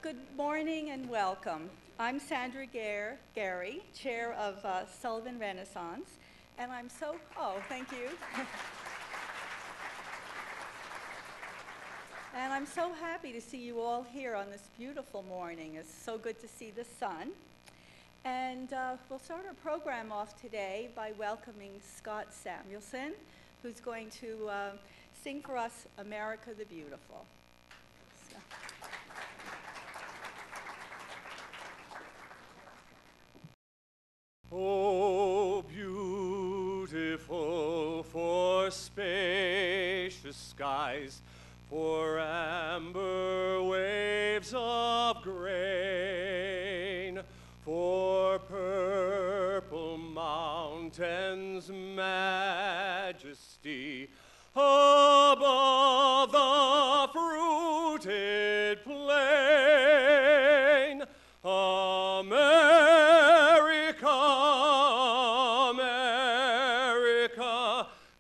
Good morning and welcome. I'm Sandra Gary, chair of Sullivan Renaissance, and thank you. And I'm so happy to see you all here on this beautiful morning. It's so good to see the sun. And we'll start our program off today by welcoming Scott Samuelson, who's going to sing for us America the Beautiful. So. Oh, beautiful for spacious skies, for amber waves of grain, for purple mountains' majesty, above the fruited plain. America,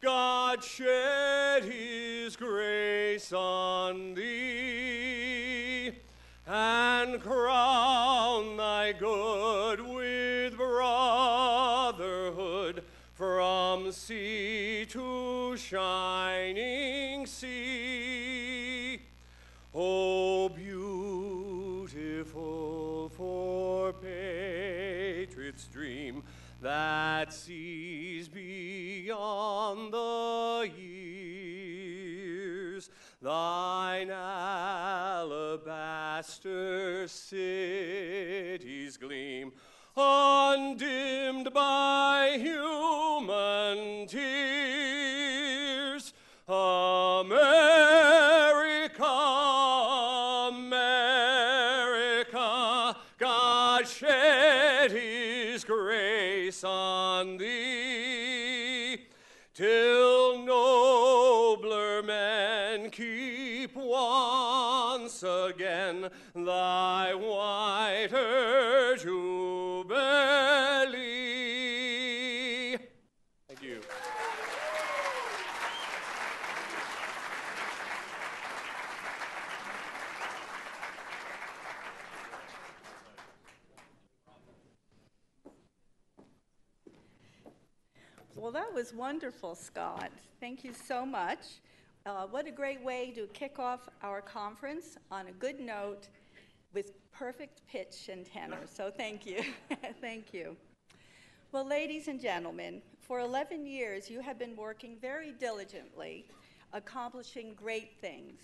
God shed his grace on thee, and crown thy good with brotherhood from sea to shining sea. Oh, beautiful for patriots' dream that sees beyond the years, thine alabaster cities gleam, undimmed by human tears. America, God shed his grace on thee, till nobler men keep once again thy whiter jubilee. Thank you. Well, that was wonderful, Scott. Thank you so much. What a great way to kick off our conference on a good note with perfect pitch and tenor. So thank you. Thank you. Well, ladies and gentlemen, for 11 years, you have been working very diligently, accomplishing great things.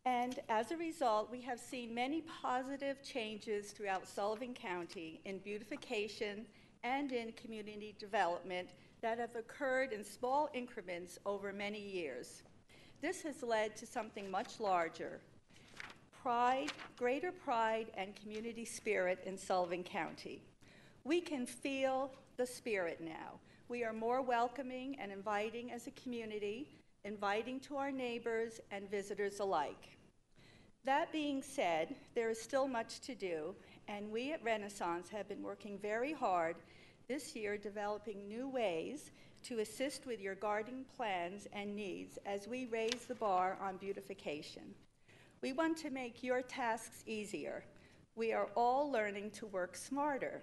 And as a result, we have seen many positive changes throughout Sullivan County in beautification and in community development that have occurred in small increments over many years. This has led to something much larger: pride, greater pride and community spirit in Sullivan County. We can feel the spirit now. We are more welcoming and inviting as a community, inviting to our neighbors and visitors alike. That being said, there is still much to do, and we at Renaissance have been working very hard this year developing new ways to assist with your gardening plans and needs as we raise the bar on beautification. We want to make your tasks easier. We are all learning to work smarter.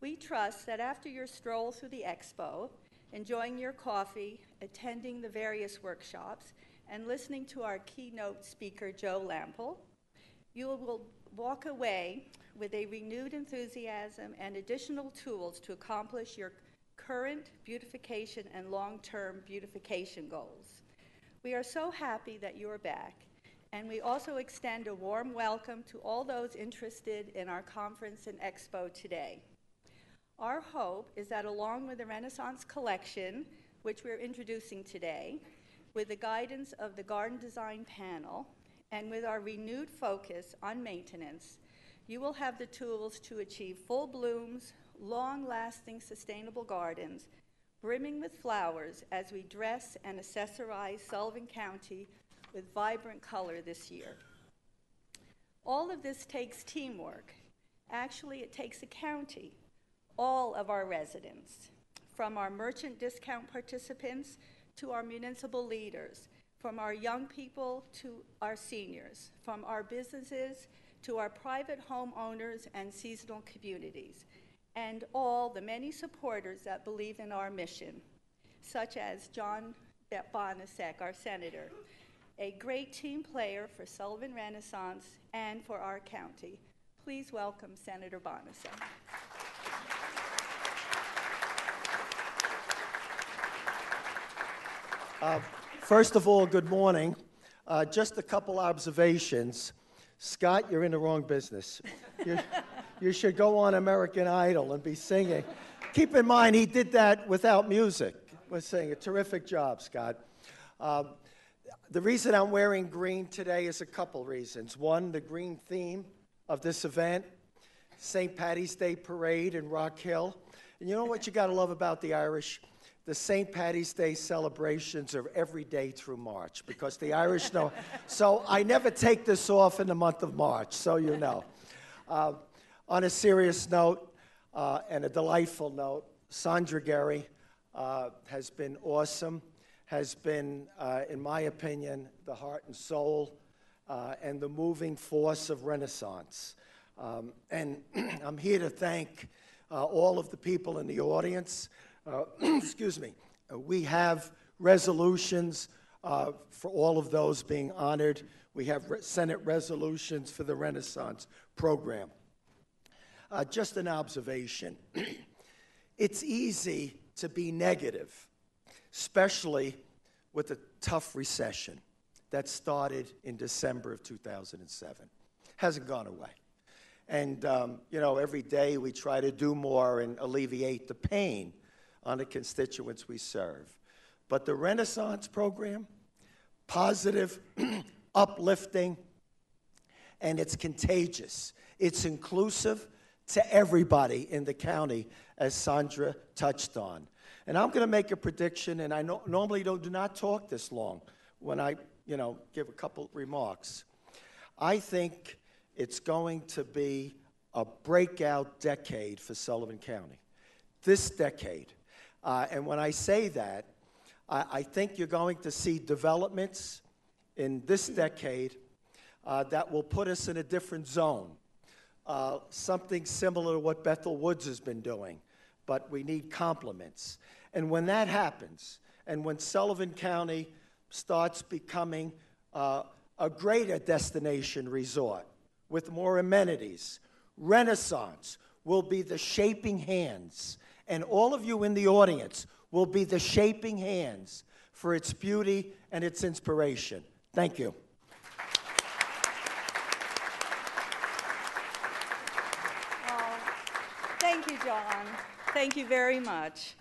We trust that after your stroll through the Expo, enjoying your coffee, attending the various workshops, and listening to our keynote speaker, Joe Lampel, you will walk away with a renewed enthusiasm and additional tools to accomplish your current beautification and long-term beautification goals. We are so happy that you are back, and we also extend a warm welcome to all those interested in our conference and expo today. Our hope is that along with the Renaissance Collection, which we're introducing today, with the guidance of the Garden Design Panel, and with our renewed focus on maintenance, you will have the tools to achieve full blooms, long-lasting sustainable gardens, brimming with flowers as we dress and accessorize Sullivan County with vibrant color this year. All of this takes teamwork. Actually, it takes a county, all of our residents, from our merchant discount participants to our municipal leaders, from our young people to our seniors, from our businesses to our private homeowners and seasonal communities, and all the many supporters that believe in our mission, such as John Bonasek, our senator, a great team player for Sullivan Renaissance and for our county. Please welcome Senator Bonasek. First of all, good morning. Just a couple observations. Scott, you're in the wrong business. You should go on American Idol and be singing. Keep in mind, he did that without music. We're saying a terrific job, Scott. The reason I'm wearing green today is a couple reasons. One, the green theme of this event, St. Paddy's Day Parade in Rock Hill. And you know what you got to love about the Irish? The St. Paddy's Day celebrations are every day through March because the Irish know. So I never take this off in the month of March, so you know. On a serious note and a delightful note, Sandra Gary has been awesome, has been, in my opinion, the heart and soul and the moving force of Renaissance. And I'm here to thank all of the people in the audience. Excuse me. We have resolutions for all of those being honored. We have Senate resolutions for the Renaissance program. Just an observation. It's easy to be negative, especially with a tough recession that started in December of 2007. Hasn't gone away. And, you know, every day we try to do more and alleviate the pain on the constituents we serve. But the Renaissance program, positive, uplifting, and it's contagious. It's inclusive to everybody in the county, as Sandra touched on. And I'm going to make a prediction, and I normally do not talk this long when I, give a couple remarks. I think it's going to be a breakout decade for Sullivan County. This decade. And when I say that, I think you're going to see developments in this decade that will put us in a different zone. Something similar to what Bethel Woods has been doing, but we need complements. And when that happens, and when Sullivan County starts becoming a greater destination resort with more amenities, Renaissance will be the shaping hands, and all of you in the audience will be the shaping hands for its beauty and its inspiration. Thank you. Thank you, John. Thank you very much.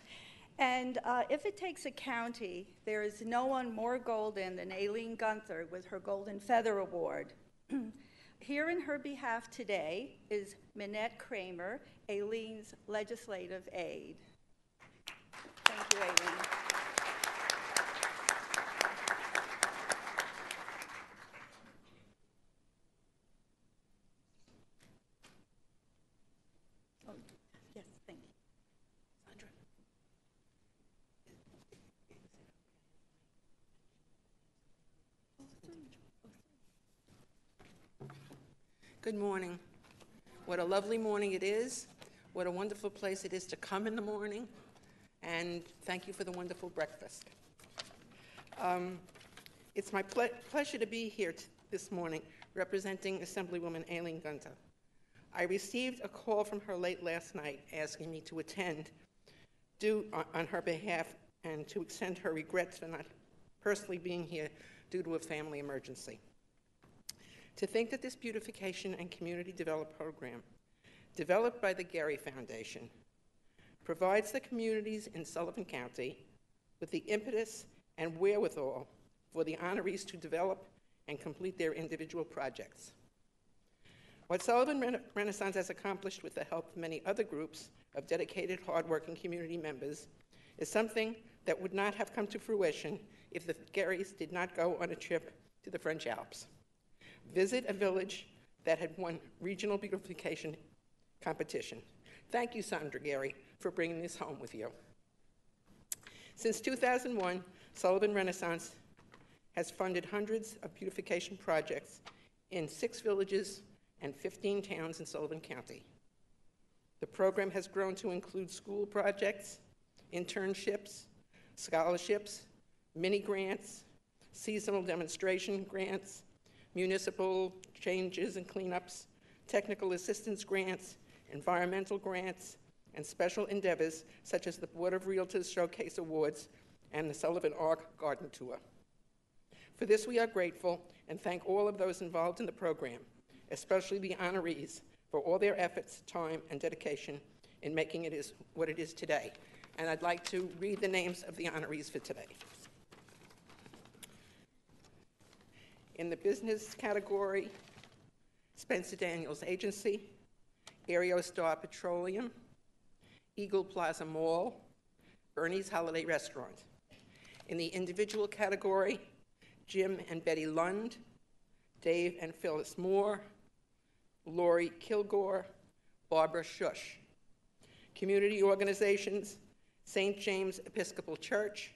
And if it takes a county, there is no one more golden than Aileen Gunther with her Golden Feather Award. Here in her behalf today is Minette Kramer, Aileen's legislative aide. Thank you, Aileen. Oh, yes, thank you. Sandra. Good morning. What a lovely morning it is. What a wonderful place it is to come in the morning. And thank you for the wonderful breakfast. It's my pleasure to be here this morning representing Assemblywoman Aileen Gunther. I received a call from her late last night asking me to attend on her behalf and to extend her regrets for not personally being here due to a family emergency. To think that this beautification and community development program, developed by the Gary Foundation, provides the communities in Sullivan County with the impetus and wherewithal for the honorees to develop and complete their individual projects. What Sullivan Renaissance has accomplished with the help of many other groups of dedicated, hardworking community members is something that would not have come to fruition if the Garys did not go on a trip to the French Alps. Visit a village that had won regional beautification competition. Thank you, Sandra Gary, for bringing this home with you. Since 2001, Sullivan Renaissance has funded hundreds of beautification projects in 6 villages and 15 towns in Sullivan County. The program has grown to include school projects, internships, scholarships, mini grants, seasonal demonstration grants, municipal changes and cleanups, technical assistance grants, environmental grants, and special endeavors such as the Board of Realtors Showcase Awards and the Sullivan Arc Garden Tour. For this, we are grateful and thank all of those involved in the program, especially the honorees, for all their efforts, time, and dedication in making it what it is today. And I'd like to read the names of the honorees for today. In the business category, Spencer Daniels Agency, Aerostar Petroleum, Eagle Plaza Mall, Bernie's Holiday Restaurant. In the individual category, Jim and Betty Lund, Dave and Phyllis Moore, Lori Kilgore, Barbara Shush. Community organizations, St. James Episcopal Church,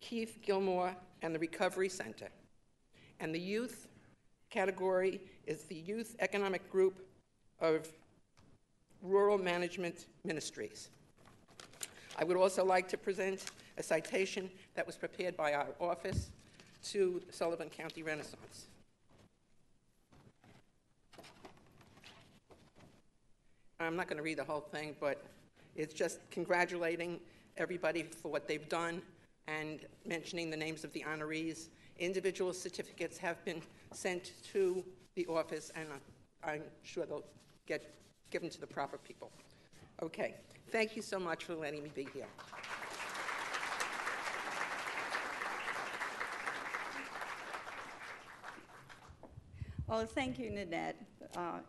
Keith Gilmore, and the Recovery Center. And the youth category is the Youth Economic Group of Rural Management Ministries. I would also like to present a citation that was prepared by our office to Sullivan County Renaissance. I'm not going to read the whole thing, but it's just congratulating everybody for what they've done and mentioning the names of the honorees. Individual certificates have been sent to the office, and I'm sure they'll get given to the proper people. Okay, thank you so much for letting me be here. Well, thank you, Nanette,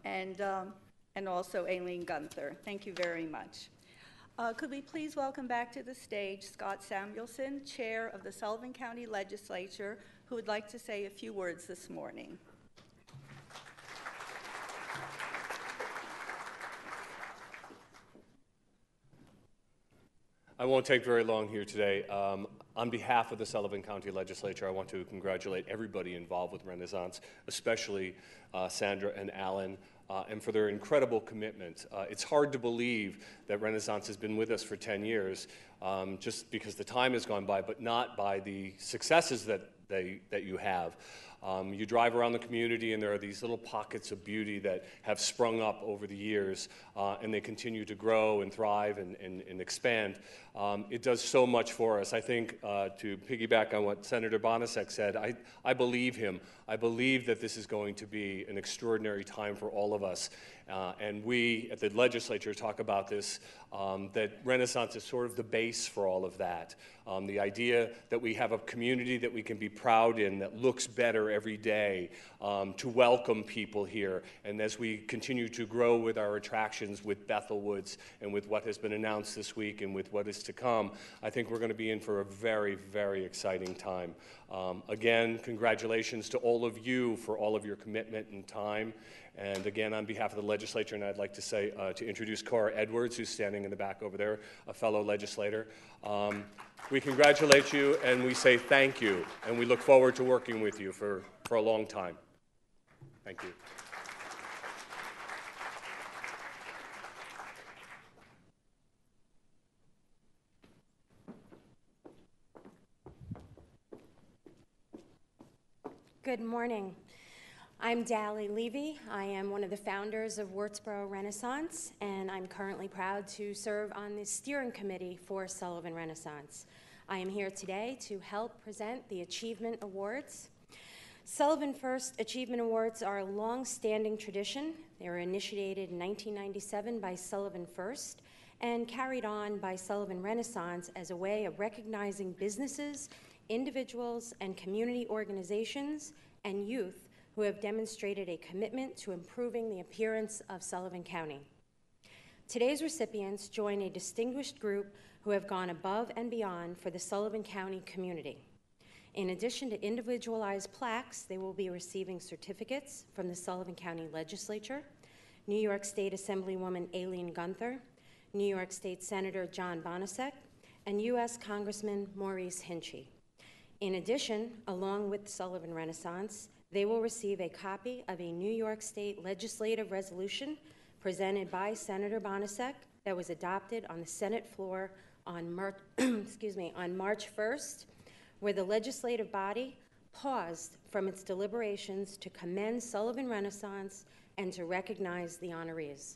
and also Aileen Gunther. Thank you very much. Could we please welcome back to the stage Scott Samuelson, Chair of the Sullivan County Legislature, who would like to say a few words this morning. I won't take very long here today. On behalf of the Sullivan County Legislature, I want to congratulate everybody involved with Renaissance, especially Sandra and Alan, and for their incredible commitment. It's hard to believe that Renaissance has been with us for 10 years, just because the time has gone by, but not by the successes that you have. You drive around the community and there are these little pockets of beauty that have sprung up over the years, and they continue to grow and thrive and expand. It does so much for us. I think, to piggyback on what Senator Bonasek said, I believe him. I believe that this is going to be an extraordinary time for all of us. And we at the legislature talk about this, that Renaissance is sort of the base for all of that. The idea that we have a community that we can be proud in, that looks better every day, to welcome people here. And as we continue to grow with our attractions with Bethel Woods and with what has been announced this week and with what is to come, I think we're going to be in for a very, very exciting time. Again, congratulations to all of you for all of your commitment and time. And again, on behalf of the legislature, and I'd like to say, to introduce Cora Edwards, who's standing in the back over there, a fellow legislator. We congratulate you and we say thank you, and we look forward to working with you for a long time. Thank you. Good morning. I'm Dally Levy. I am one of the founders of Wurtsboro Renaissance, and I'm currently proud to serve on the steering committee for Sullivan Renaissance. I am here today to help present the Achievement Awards. Sullivan First Achievement Awards are a long-standing tradition. They were initiated in 1997 by Sullivan First and carried on by Sullivan Renaissance as a way of recognizing businesses, individuals, and community organizations and youth who have demonstrated a commitment to improving the appearance of Sullivan County. Today's recipients join a distinguished group who have gone above and beyond for the Sullivan County community. In addition to individualized plaques, they will be receiving certificates from the Sullivan County Legislature, New York State Assemblywoman Aileen Gunther, New York State Senator John Bonasek, and U.S. Congressman Maurice Hinchey. In addition, along with Sullivan Renaissance, they will receive a copy of a New York State legislative resolution presented by Senator Bonasek that was adopted on the Senate floor on March 1st, where the legislative body paused from its deliberations to commend Sullivan Renaissance and to recognize the honorees.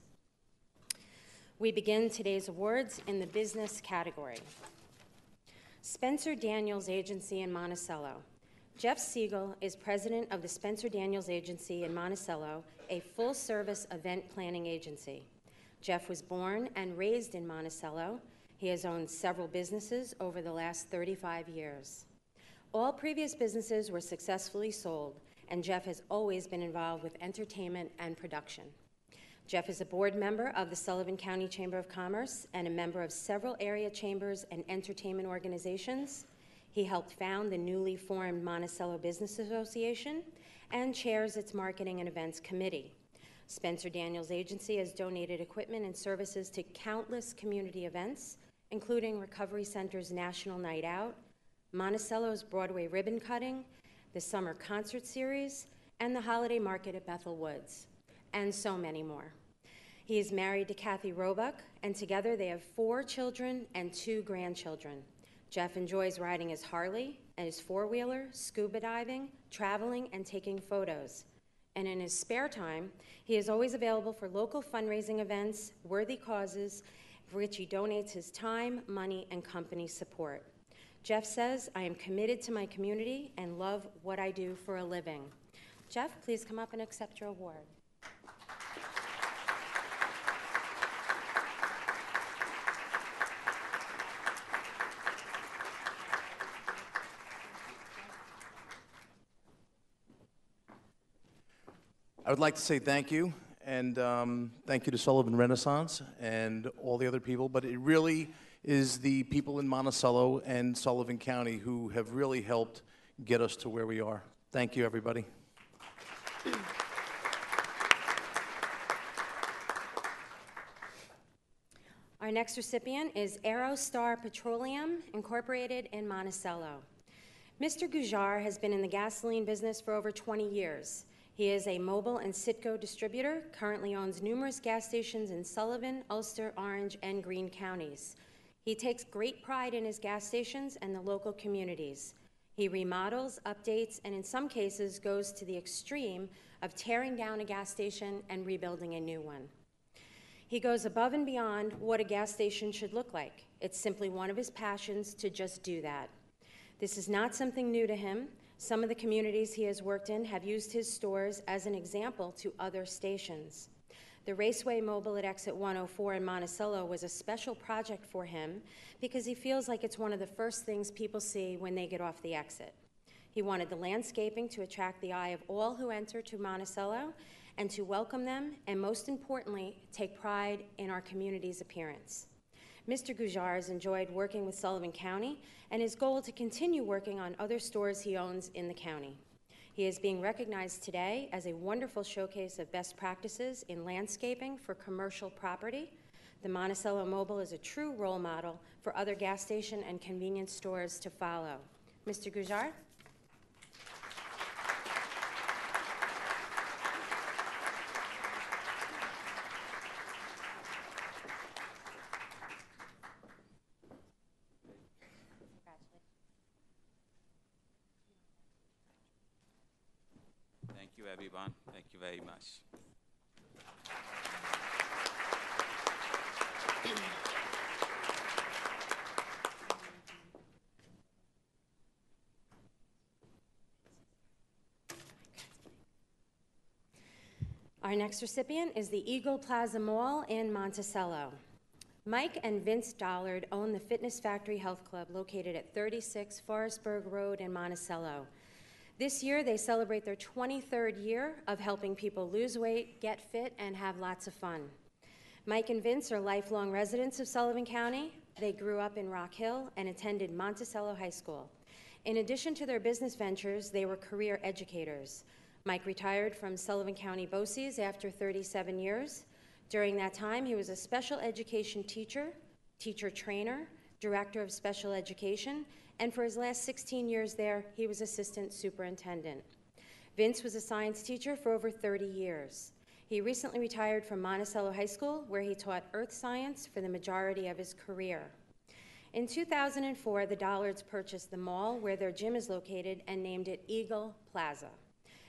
We begin today's awards in the business category. Spencer Daniels Agency in Monticello. Jeff Siegel is president of the Spencer Daniels Agency in Monticello, a full-service event planning agency. Jeff was born and raised in Monticello. He has owned several businesses over the last 35 years. All previous businesses were successfully sold, and Jeff has always been involved with entertainment and production. Jeff is a board member of the Sullivan County Chamber of Commerce and a member of several area chambers and entertainment organizations. He helped found the newly formed Monticello Business Association and chairs its Marketing and Events Committee. Spencer Daniels Agency has donated equipment and services to countless community events, including Recovery Center's National Night Out, Monticello's Broadway Ribbon Cutting, the Summer Concert Series, and the Holiday Market at Bethel Woods, and so many more. He is married to Kathy Roebuck, and together they have 4 children and 2 grandchildren. Jeff enjoys riding his Harley and his four-wheeler, scuba diving, traveling, and taking photos. And in his spare time, he is always available for local fundraising events, worthy causes, for which he donates his time, money, and company support. Jeff says, "I am committed to my community and love what I do for a living." Jeff, please come up and accept your award. I would like to say thank you, and thank you to Sullivan Renaissance and all the other people, but it really is the people in Monticello and Sullivan County who have really helped get us to where we are. Thank you, everybody. Our next recipient is Aerostar Petroleum, Incorporated in Monticello. Mr. Gujar has been in the gasoline business for over 20 years. He is a mobile and Citgo distributor, currently owns numerous gas stations in Sullivan, Ulster, Orange, and Greene counties. He takes great pride in his gas stations and the local communities. He remodels, updates, and in some cases goes to the extreme of tearing down a gas station and rebuilding a new one. He goes above and beyond what a gas station should look like. It's simply one of his passions to just do that. This is not something new to him. Some of the communities he has worked in have used his stores as an example to other stations. The Raceway Mobile at Exit 104 in Monticello was a special project for him because he feels like it's one of the first things people see when they get off the exit. He wanted the landscaping to attract the eye of all who enter to Monticello and to welcome them, and most importantly, take pride in our community's appearance. Mr. Gujar has enjoyed working with Sullivan County and his goal to continue working on other stores he owns in the county. He is being recognized today as a wonderful showcase of best practices in landscaping for commercial property. The Monticello Mobile is a true role model for other gas station and convenience stores to follow. Mr. Gujar? Thank you, everyone. Thank you very much. Our next recipient is the Eagle Plaza Mall in Monticello. Mike and Vince Dollard own the Fitness Factory Health Club located at 36 Forestburg Road in Monticello. This year, they celebrate their 23rd year of helping people lose weight, get fit, and have lots of fun. Mike and Vince are lifelong residents of Sullivan County. They grew up in Rock Hill and attended Monticello High School. In addition to their business ventures, they were career educators. Mike retired from Sullivan County BOCES after 37 years. During that time, he was a special education teacher, teacher trainer, Director of Special Education, and for his last 16 years there, he was Assistant Superintendent. Vince was a science teacher for over 30 years. He recently retired from Monticello High School, where he taught earth science for the majority of his career. In 2004, the Dollards purchased the mall where their gym is located and named it Eagle Plaza.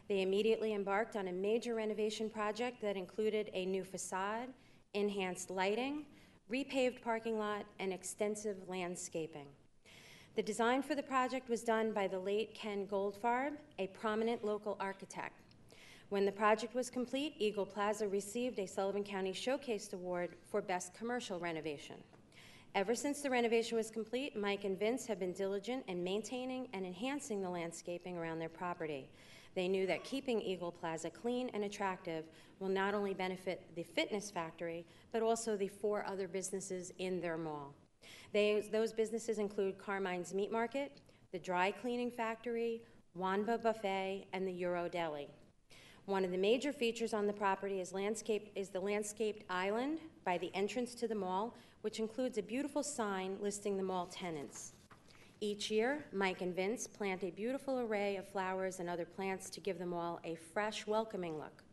They immediately embarked on a major renovation project that included a new facade, enhanced lighting, repaved parking lot, and extensive landscaping. The design for the project was done by the late Ken Goldfarb, a prominent local architect. When the project was complete, Eagle Plaza received a Sullivan County Showcase Award for Best Commercial Renovation. Ever since the renovation was complete, Mike and Vince have been diligent in maintaining and enhancing the landscaping around their property. They knew that keeping Eagle Plaza clean and attractive will not only benefit the fitness factory, but also the 4 other businesses in their mall. Those businesses include Carmine's Meat Market, the Dry Cleaning Factory, Wanba Buffet, and the Euro Deli. One of the major features on the property is the landscaped island by the entrance to the mall, which includes a beautiful sign listing the mall tenants. Each year, Mike and Vince plant a beautiful array of flowers and other plants to give the mall a fresh, welcoming look.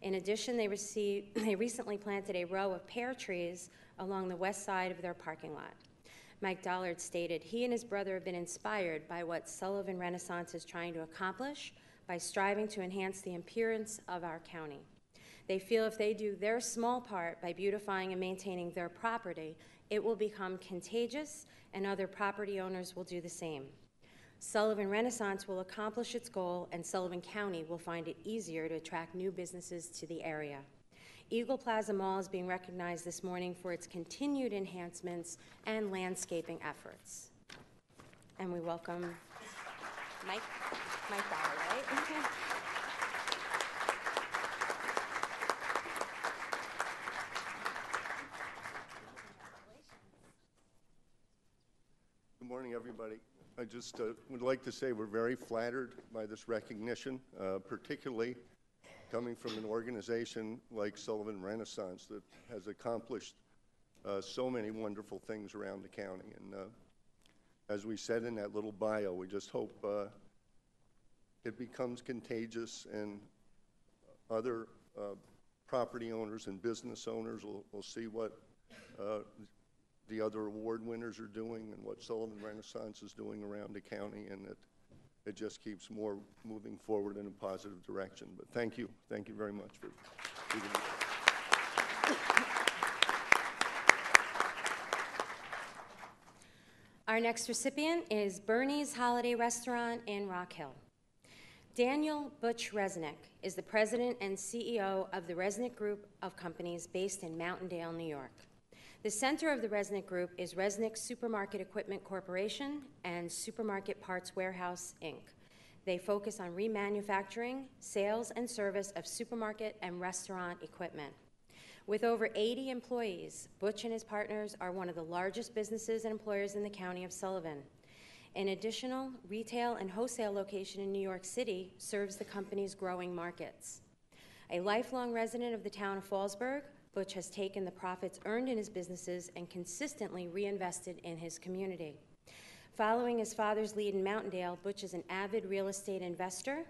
In addition, they recently planted a row of pear trees along the west side of their parking lot. Mike Dollard stated he and his brother have been inspired by what Sullivan Renaissance is trying to accomplish by striving to enhance the appearance of our county. They feel if they do their small part by beautifying and maintaining their property, it will become contagious and other property owners will do the same. Sullivan Renaissance will accomplish its goal and Sullivan County will find it easier to attract new businesses to the area. Eagle Plaza Mall is being recognized this morning for its continued enhancements and landscaping efforts. And we welcome Mike Bauer, right? Good morning, everybody. I just would like to say we're very flattered by this recognition, particularly coming from an organization like Sullivan Renaissance that has accomplished so many wonderful things around the county. And as we said in that little bio, we just hope it becomes contagious and other property owners and business owners will see what the other award winners are doing and what Sullivan Renaissance is doing around the county, and that it just keeps more moving forward in a positive direction. But thank you very much for being here. Our next recipient is Bernie's Holiday Restaurant in Rock Hill. Daniel Butch Resnick is the president and CEO of the Resnick Group of companies based in Mountaindale, New York. The center of the Resnick Group is Resnick Supermarket Equipment Corporation and Supermarket Parts Warehouse, Inc. They focus on remanufacturing, sales, and service of supermarket and restaurant equipment. With over 80 employees, Butch and his partners are one of the largest businesses and employers in the county of Sullivan. An additional retail and wholesale location in New York City serves the company's growing markets. A lifelong resident of the town of Fallsburg, Butch has taken the profits earned in his businesses and consistently reinvested in his community. Following his father's lead in Mountaindale, Butch is an avid real estate investor,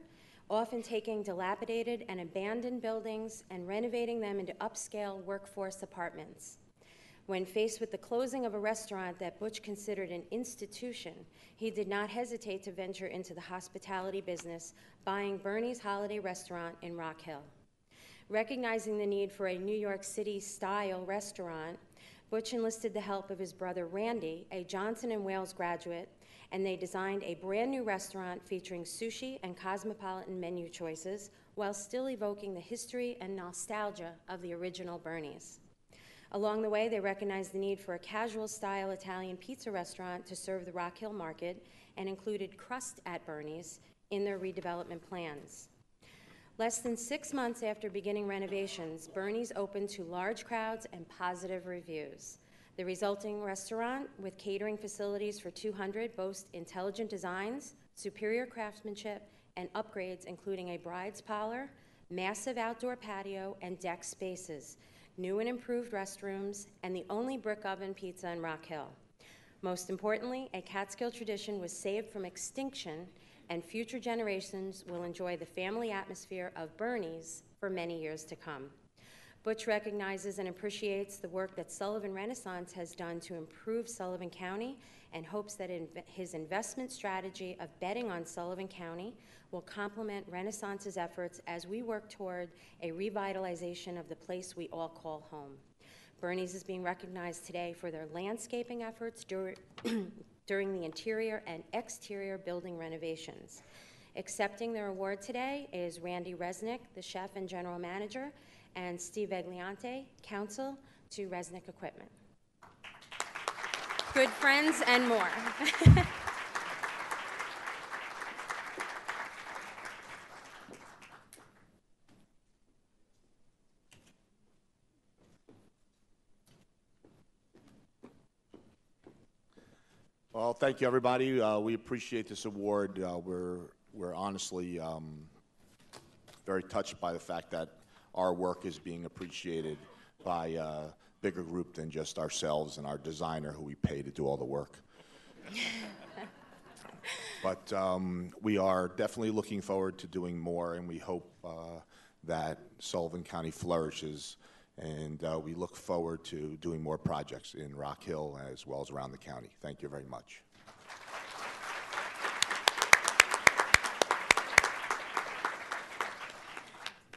often taking dilapidated and abandoned buildings and renovating them into upscale workforce apartments. When faced with the closing of a restaurant that Butch considered an institution, he did not hesitate to venture into the hospitality business, buying Bernie's Holiday Restaurant in Rock Hill. Recognizing the need for a New York City-style restaurant, Butch enlisted the help of his brother Randy, a Johnson & Wales graduate, and they designed a brand new restaurant featuring sushi and cosmopolitan menu choices while still evoking the history and nostalgia of the original Bernie's. Along the way, they recognized the need for a casual-style Italian pizza restaurant to serve the Rock Hill market and included crust at Bernie's in their redevelopment plans. Less than 6 months after beginning renovations, Bernie's opened to large crowds and positive reviews. The resulting restaurant, with catering facilities for 200, boasts intelligent designs, superior craftsmanship, and upgrades including a bride's parlor, massive outdoor patio, and deck spaces, new and improved restrooms, and the only brick oven pizza in Rock Hill. Most importantly, a Catskill tradition was saved from extinction, and future generations will enjoy the family atmosphere of Bernie's for many years to come. Butch recognizes and appreciates the work that Sullivan Renaissance has done to improve Sullivan County and hopes that his investment strategy of betting on Sullivan County will complement Renaissance's efforts as we work toward a revitalization of the place we all call home. Bernie's is being recognized today for their landscaping efforts during the interior and exterior building renovations. Accepting their award today is Randy Resnick, the chef and general manager, and Steve Egliante, counsel to Resnick Equipment. Good friends and more. Well, thank you, everybody. We appreciate this award. We're honestly very touched by the fact that our work is being appreciated by a bigger group than just ourselves and our designer, who we pay to do all the work. But we are definitely looking forward to doing more, and we hope that Sullivan County flourishes. And we look forward to doing more projects in Rock Hill as well as around the county. Thank you very much.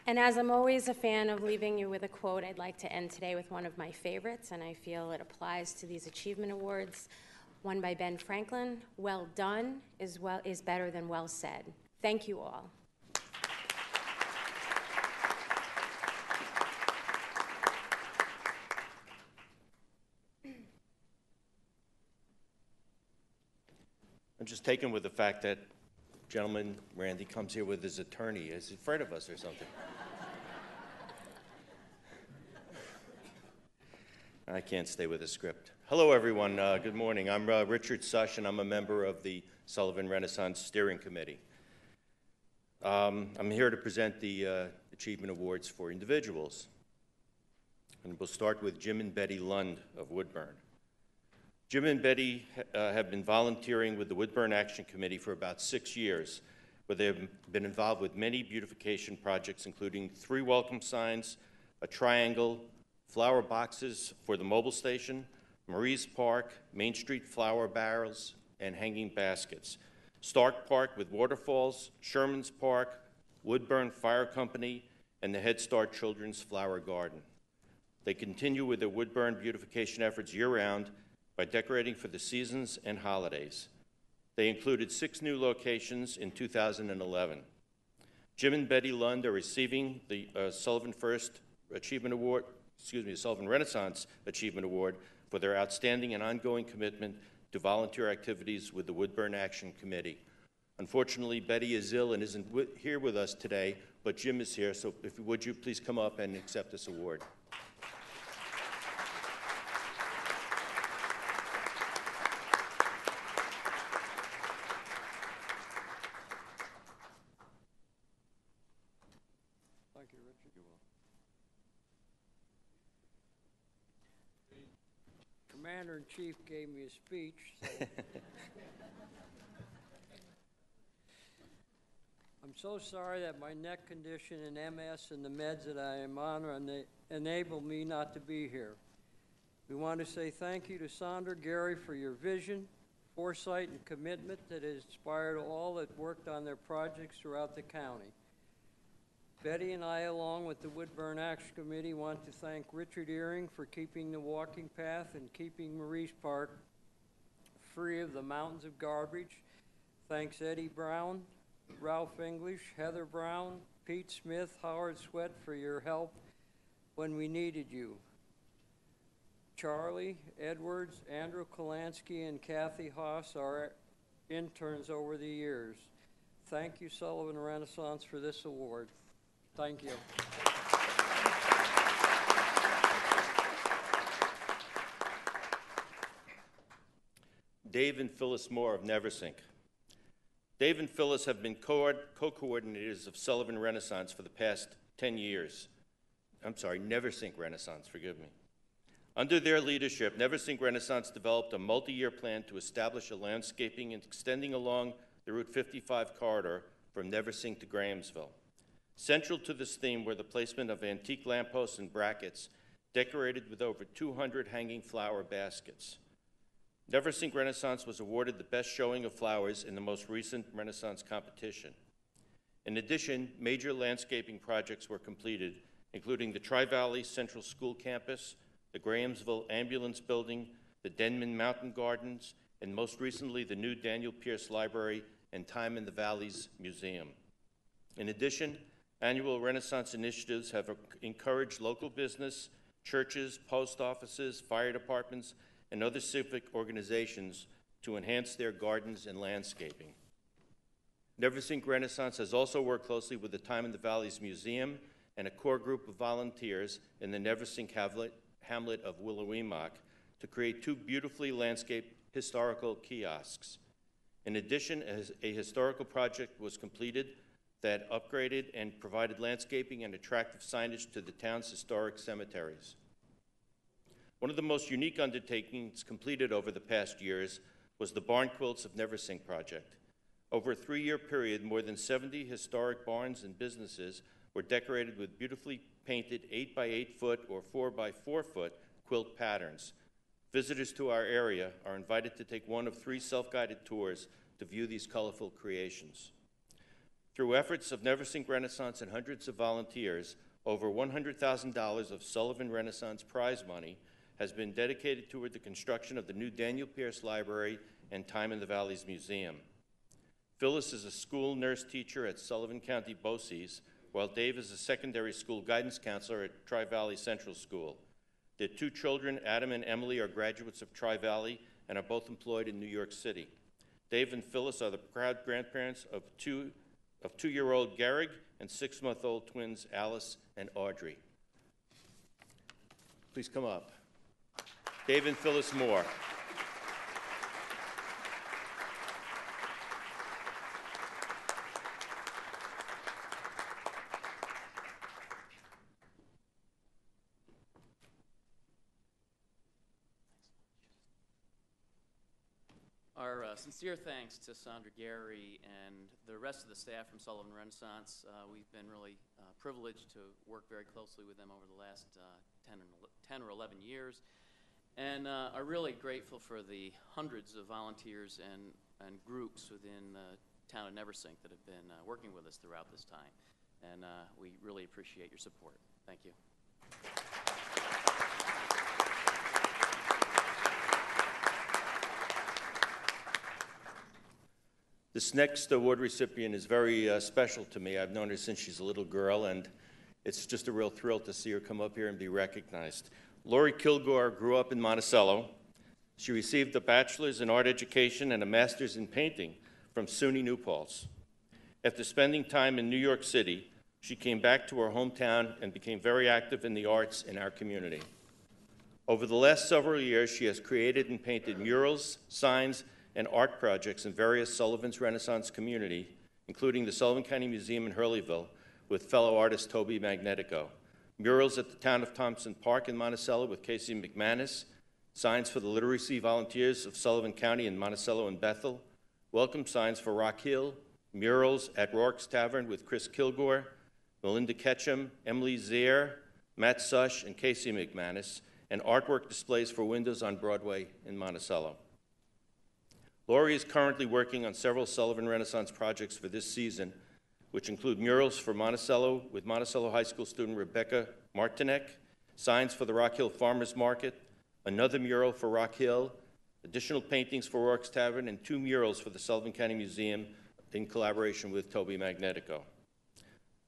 And as I'm always a fan of leaving you with a quote, I'd like to end today with one of my favorites, and I feel it applies to these achievement awards. One by Ben Franklin: "Well done is better than well said." Thank you all. I'm just taken with the fact that gentleman, Randy, comes here with his attorney. Is he afraid of us or something? I can't stay with the script. Hello, everyone. Good morning. I'm Richard Sush, and I'm a member of the Sullivan Renaissance Steering Committee. I'm here to present the Achievement Awards for individuals. And we'll start with Jim and Betty Lund of Woodburn. Jim and Betty have been volunteering with the Woodburn Action Committee for about 6 years, where they have been involved with many beautification projects, including 3 welcome signs, a triangle, flower boxes for the mobile station, Marie's Park, Main Street flower barrels, and hanging baskets, Stark Park with waterfalls, Sherman's Park, Woodburn Fire Company, and the Head Start Children's Flower Garden. They continue with their Woodburn beautification efforts year-round by decorating for the seasons and holidays. They included 6 new locations in 2011. Jim and Betty Lund are receiving the Sullivan Renaissance Achievement Award for their outstanding and ongoing commitment to volunteer activities with the Woodburn Action Committee. Unfortunately, Betty is ill and isn't here with us today, but Jim is here, so would you please come up and accept this award? Thank you, Richard. You're welcome. Commander-in-Chief gave me a speech, so I'm so sorry that my neck condition and MS and the meds that I am on enable me not to be here. We want to say thank you to Sandra, Gary, for your vision, foresight, and commitment that has inspired all that worked on their projects throughout the county. Betty and I, along with the Woodburn Action Committee, want to thank Richard Earing for keeping the walking path and keeping Marie's Park free of the mountains of garbage. Thanks Eddie Brown, Ralph English, Heather Brown, Pete Smith, Howard Sweat for your help when we needed you. Charlie Edwards, Andrew Kolansky, and Kathy Haas, our interns over the years. Thank you, Sullivan Renaissance, for this award. Thank you. Dave and Phyllis Moore of Neversink. Dave and Phyllis have been co-coordinators of Sullivan Renaissance for the past 10 years. I'm sorry, Neversink Renaissance, forgive me. Under their leadership, Neversink Renaissance developed a multi-year plan to establish a landscaping extending along the Route 55 corridor from Neversink to Grahamsville. Central to this theme were the placement of antique lampposts and brackets decorated with over 200 hanging flower baskets. Neversink Renaissance was awarded the best showing of flowers in the most recent Renaissance competition. In addition, major landscaping projects were completed, including the Tri-Valley Central School Campus, the Grahamsville Ambulance Building, the Denman Mountain Gardens, and most recently, the new Daniel Pierce Library and Time in the Valleys Museum. In addition, annual Renaissance initiatives have encouraged local business, churches, post offices, fire departments, and other civic organizations to enhance their gardens and landscaping. Neversink Renaissance has also worked closely with the Time in the Valleys Museum and a core group of volunteers in the Neversink hamlet of Willowimock to create 2 beautifully landscaped historical kiosks. In addition, a historical project was completed that upgraded and provided landscaping and attractive signage to the town's historic cemeteries. One of the most unique undertakings completed over the past years was the Barn Quilts of Neversink project. Over a 3-year period, more than 70 historic barns and businesses were decorated with beautifully painted 8 by 8 foot or 4 by 4 foot quilt patterns. Visitors to our area are invited to take one of 3 self-guided tours to view these colorful creations. Through efforts of Neversink Renaissance and hundreds of volunteers, over $100,000 of Sullivan Renaissance prize money has been dedicated toward the construction of the new Daniel Pierce Library and Time in the Valleys Museum. Phyllis is a school nurse teacher at Sullivan County BOCES, while Dave is a secondary school guidance counselor at Tri-Valley Central School. Their 2 children, Adam and Emily, are graduates of Tri-Valley and are both employed in New York City. Dave and Phyllis are the proud grandparents of 2-year-old Garrig and 6-month-old twins Alice and Audrey. Please come up. Dave and Phyllis Moore. Our sincere thanks to Sandra Gary and the rest of the staff from Sullivan Renaissance. We've been really privileged to work very closely with them over the last 10 or 11 years, and are really grateful for the hundreds of volunteers and groups within the town of Neversink that have been working with us throughout this time, and we really appreciate your support. Thank you. This next award recipient is very special to me. I've known her since she's a little girl, and it's just a real thrill to see her come up here and be recognized. Lori Kilgore grew up in Monticello. She received a bachelor's in art education and a master's in painting from SUNY New Paltz. After spending time in New York City, she came back to her hometown and became very active in the arts in our community. Over the last several years, she has created and painted murals, signs, and art projects in various Sullivan's Renaissance community, including the Sullivan County Museum in Hurleyville with fellow artist Toby Magnetico, murals at the Town of Thompson Park in Monticello with Casey McManus, signs for the literacy volunteers of Sullivan County in Monticello and Bethel, welcome signs for Rock Hill, murals at Rourke's Tavern with Chris Kilgore, Melinda Ketchum, Emily Zier, Matt Sush, and Casey McManus, and artwork displays for windows on Broadway in Monticello. Lori is currently working on several Sullivan Renaissance projects for this season, which include murals for Monticello with Monticello High School student Rebecca Martinek, signs for the Rock Hill Farmers Market, another mural for Rock Hill, additional paintings for Rourke's Tavern, and 2 murals for the Sullivan County Museum in collaboration with Toby Magnetico.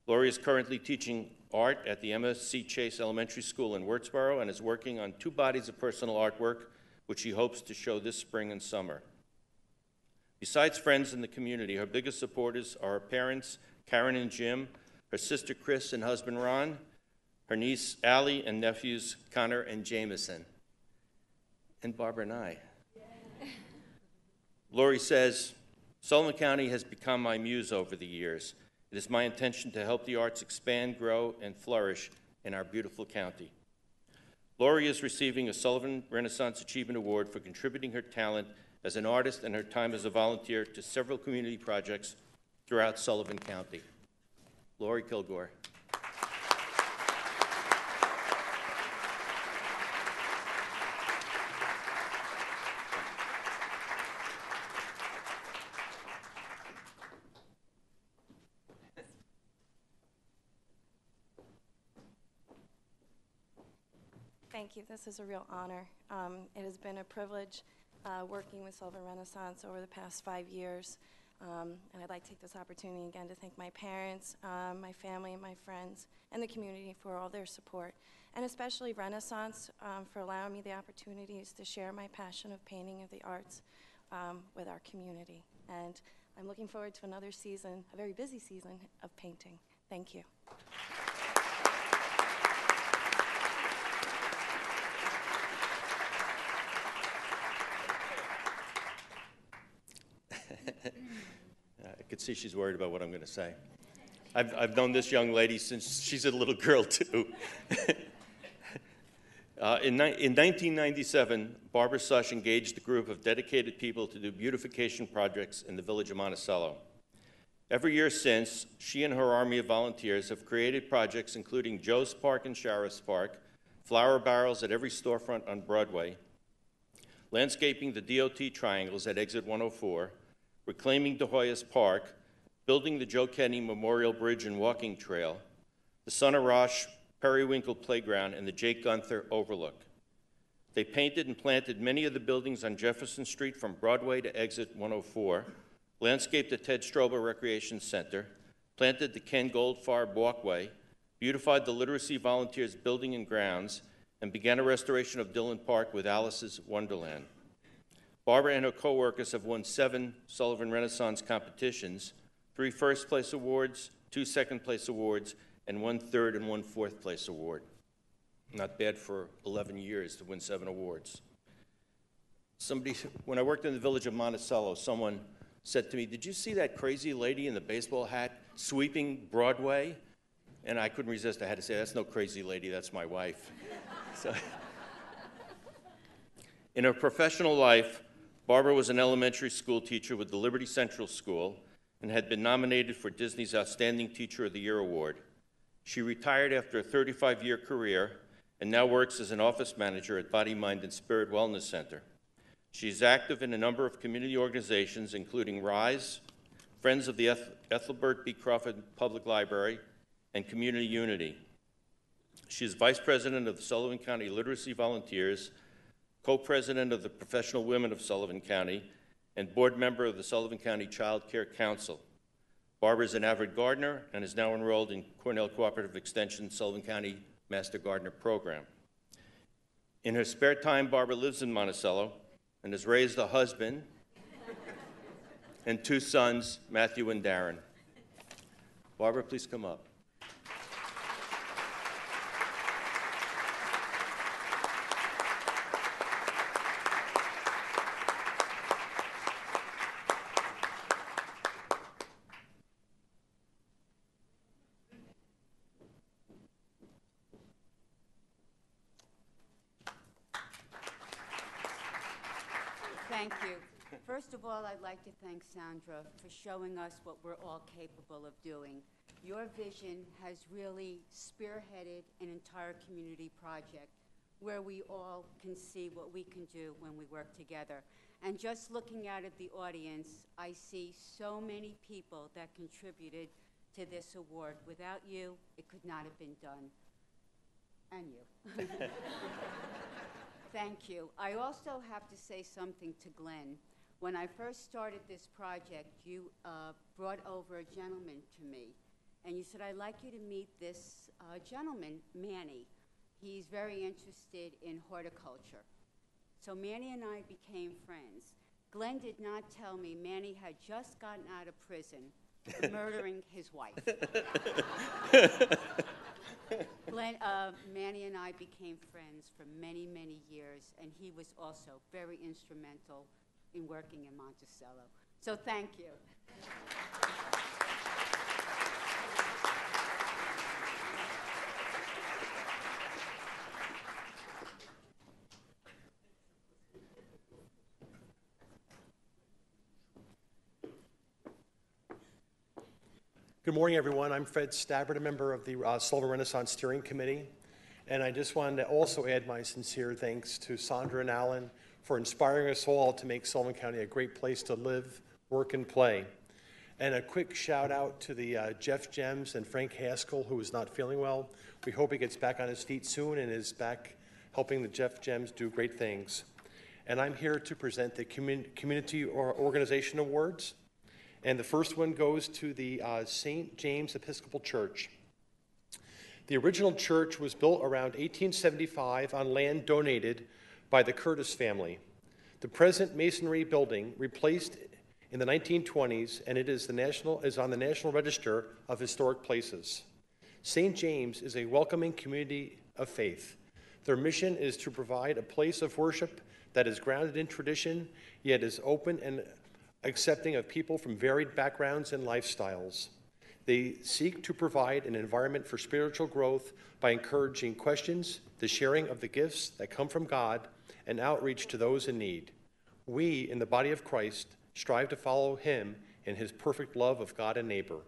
Lori is currently teaching art at the Emma C. Chase Elementary School in Wurtsboro and is working on 2 bodies of personal artwork, which she hopes to show this spring and summer. Besides friends in the community, her biggest supporters are her parents, Karen and Jim, her sister Chris and husband Ron, her niece Allie, and nephews Connor and Jameson, and Barbara and I. Lori says, Sullivan County has become my muse over the years. It is my intention to help the arts expand, grow, and flourish in our beautiful county. Lori is receiving a Sullivan Renaissance Achievement Award for contributing her talent as an artist and her time as a volunteer to several community projects throughout Sullivan County. Lori Kilgore. Thank you. This is a real honor. It has been a privilege working with Sullivan Renaissance over the past 5 years. And I'd like to take this opportunity again to thank my parents, my family, and my friends, and the community for all their support. And especially Renaissance for allowing me the opportunities to share my passion of painting of the arts with our community. And I'm looking forward to another season, a very busy season of painting. Thank you. I could see she's worried about what I'm going to say. I've known this young lady since she's a little girl, too. In 1997, Barbara Sush engaged a group of dedicated people to do beautification projects in the village of Monticello. Every year since, she and her army of volunteers have created projects including Joe's Park and Sheriff's Park, flower barrels at every storefront on Broadway, landscaping the DOT triangles at Exit 104, reclaiming De Hoyos Park, building the Joe Kenny Memorial Bridge and Walking Trail, the Son of Rosh Periwinkle Playground, and the Jake Gunther Overlook. They painted and planted many of the buildings on Jefferson Street from Broadway to Exit 104, landscaped the Ted Strober Recreation Center, planted the Ken Goldfarb Walkway, beautified the Literacy Volunteers Building and Grounds, and began a restoration of Dillon Park with Alice's Wonderland. Barbara and her co-workers have won 7 Sullivan Renaissance competitions, 3 first-place awards, 2 second-place awards, and 1 third and 1 fourth-place award. Not bad for 11 years to win 7 awards. When I worked in the village of Monticello, someone said to me, "Did you see that crazy lady in the baseball hat sweeping Broadway?" And I couldn't resist. I had to say, "That's no crazy lady, that's my wife." So, in her professional life, Barbara was an elementary school teacher with the Liberty Central School and had been nominated for Disney's Outstanding Teacher of the Year award. She retired after a 35-year career and now works as an office manager at Body, Mind, and Spirit Wellness Center. She is active in a number of community organizations, including RISE, Friends of the Ethelbert B. Crawford Public Library, and Community Unity. She is Vice President of the Sullivan County Literacy Volunteers, Co-President of the Professional Women of Sullivan County, and Board Member of the Sullivan County Child Care Council. Barbara is an avid gardener and is now enrolled in Cornell Cooperative Extension's Sullivan County Master Gardener Program. In her spare time, Barbara lives in Monticello and has raised a husband and 2 sons, Matthew and Darren. Barbara, please come up. Thank you. First of all, I'd like to thank Sandra for showing us what we're all capable of doing. Your vision has really spearheaded an entire community project where we all can see what we can do when we work together. And just looking out at the audience, I see so many people that contributed to this award. Without you, it could not have been done. And you. Thank you. I also have to say something to Glenn. When I first started this project, you brought over a gentleman to me, and you said, "I'd like you to meet this gentleman, Manny. He's very interested in horticulture." So Manny and I became friends. Glenn did not tell me Manny had just gotten out of prison for murdering his wife. Manny and I became friends for many, many years, and he was also very instrumental in working in Monticello. So thank you. Good morning, everyone. I'm Fred Stabbert, a member of the Sullivan Renaissance Steering Committee. And I just wanted to also add my sincere thanks to Sandra and Alan for inspiring us all to make Sullivan County a great place to live, work, and play. And a quick shout out to the Jeff Gems and Frank Haskell, who is not feeling well. We hope he gets back on his feet soon and is back helping the Jeff Gems do great things. And I'm here to present the Community Organization Awards. And the first one goes to the St. James Episcopal Church. The original church was built around 1875 on land donated by the Curtis family. The present masonry building replaced in the 1920s, and it is on the National Register of Historic Places. St. James is a welcoming community of faith. Their mission is to provide a place of worship that is grounded in tradition, yet is open and accepting of people from varied backgrounds and lifestyles. They seek to provide an environment for spiritual growth by encouraging questions, the sharing of the gifts that come from God, and outreach to those in need. We, in the body of Christ, strive to follow him in his perfect love of God and neighbor.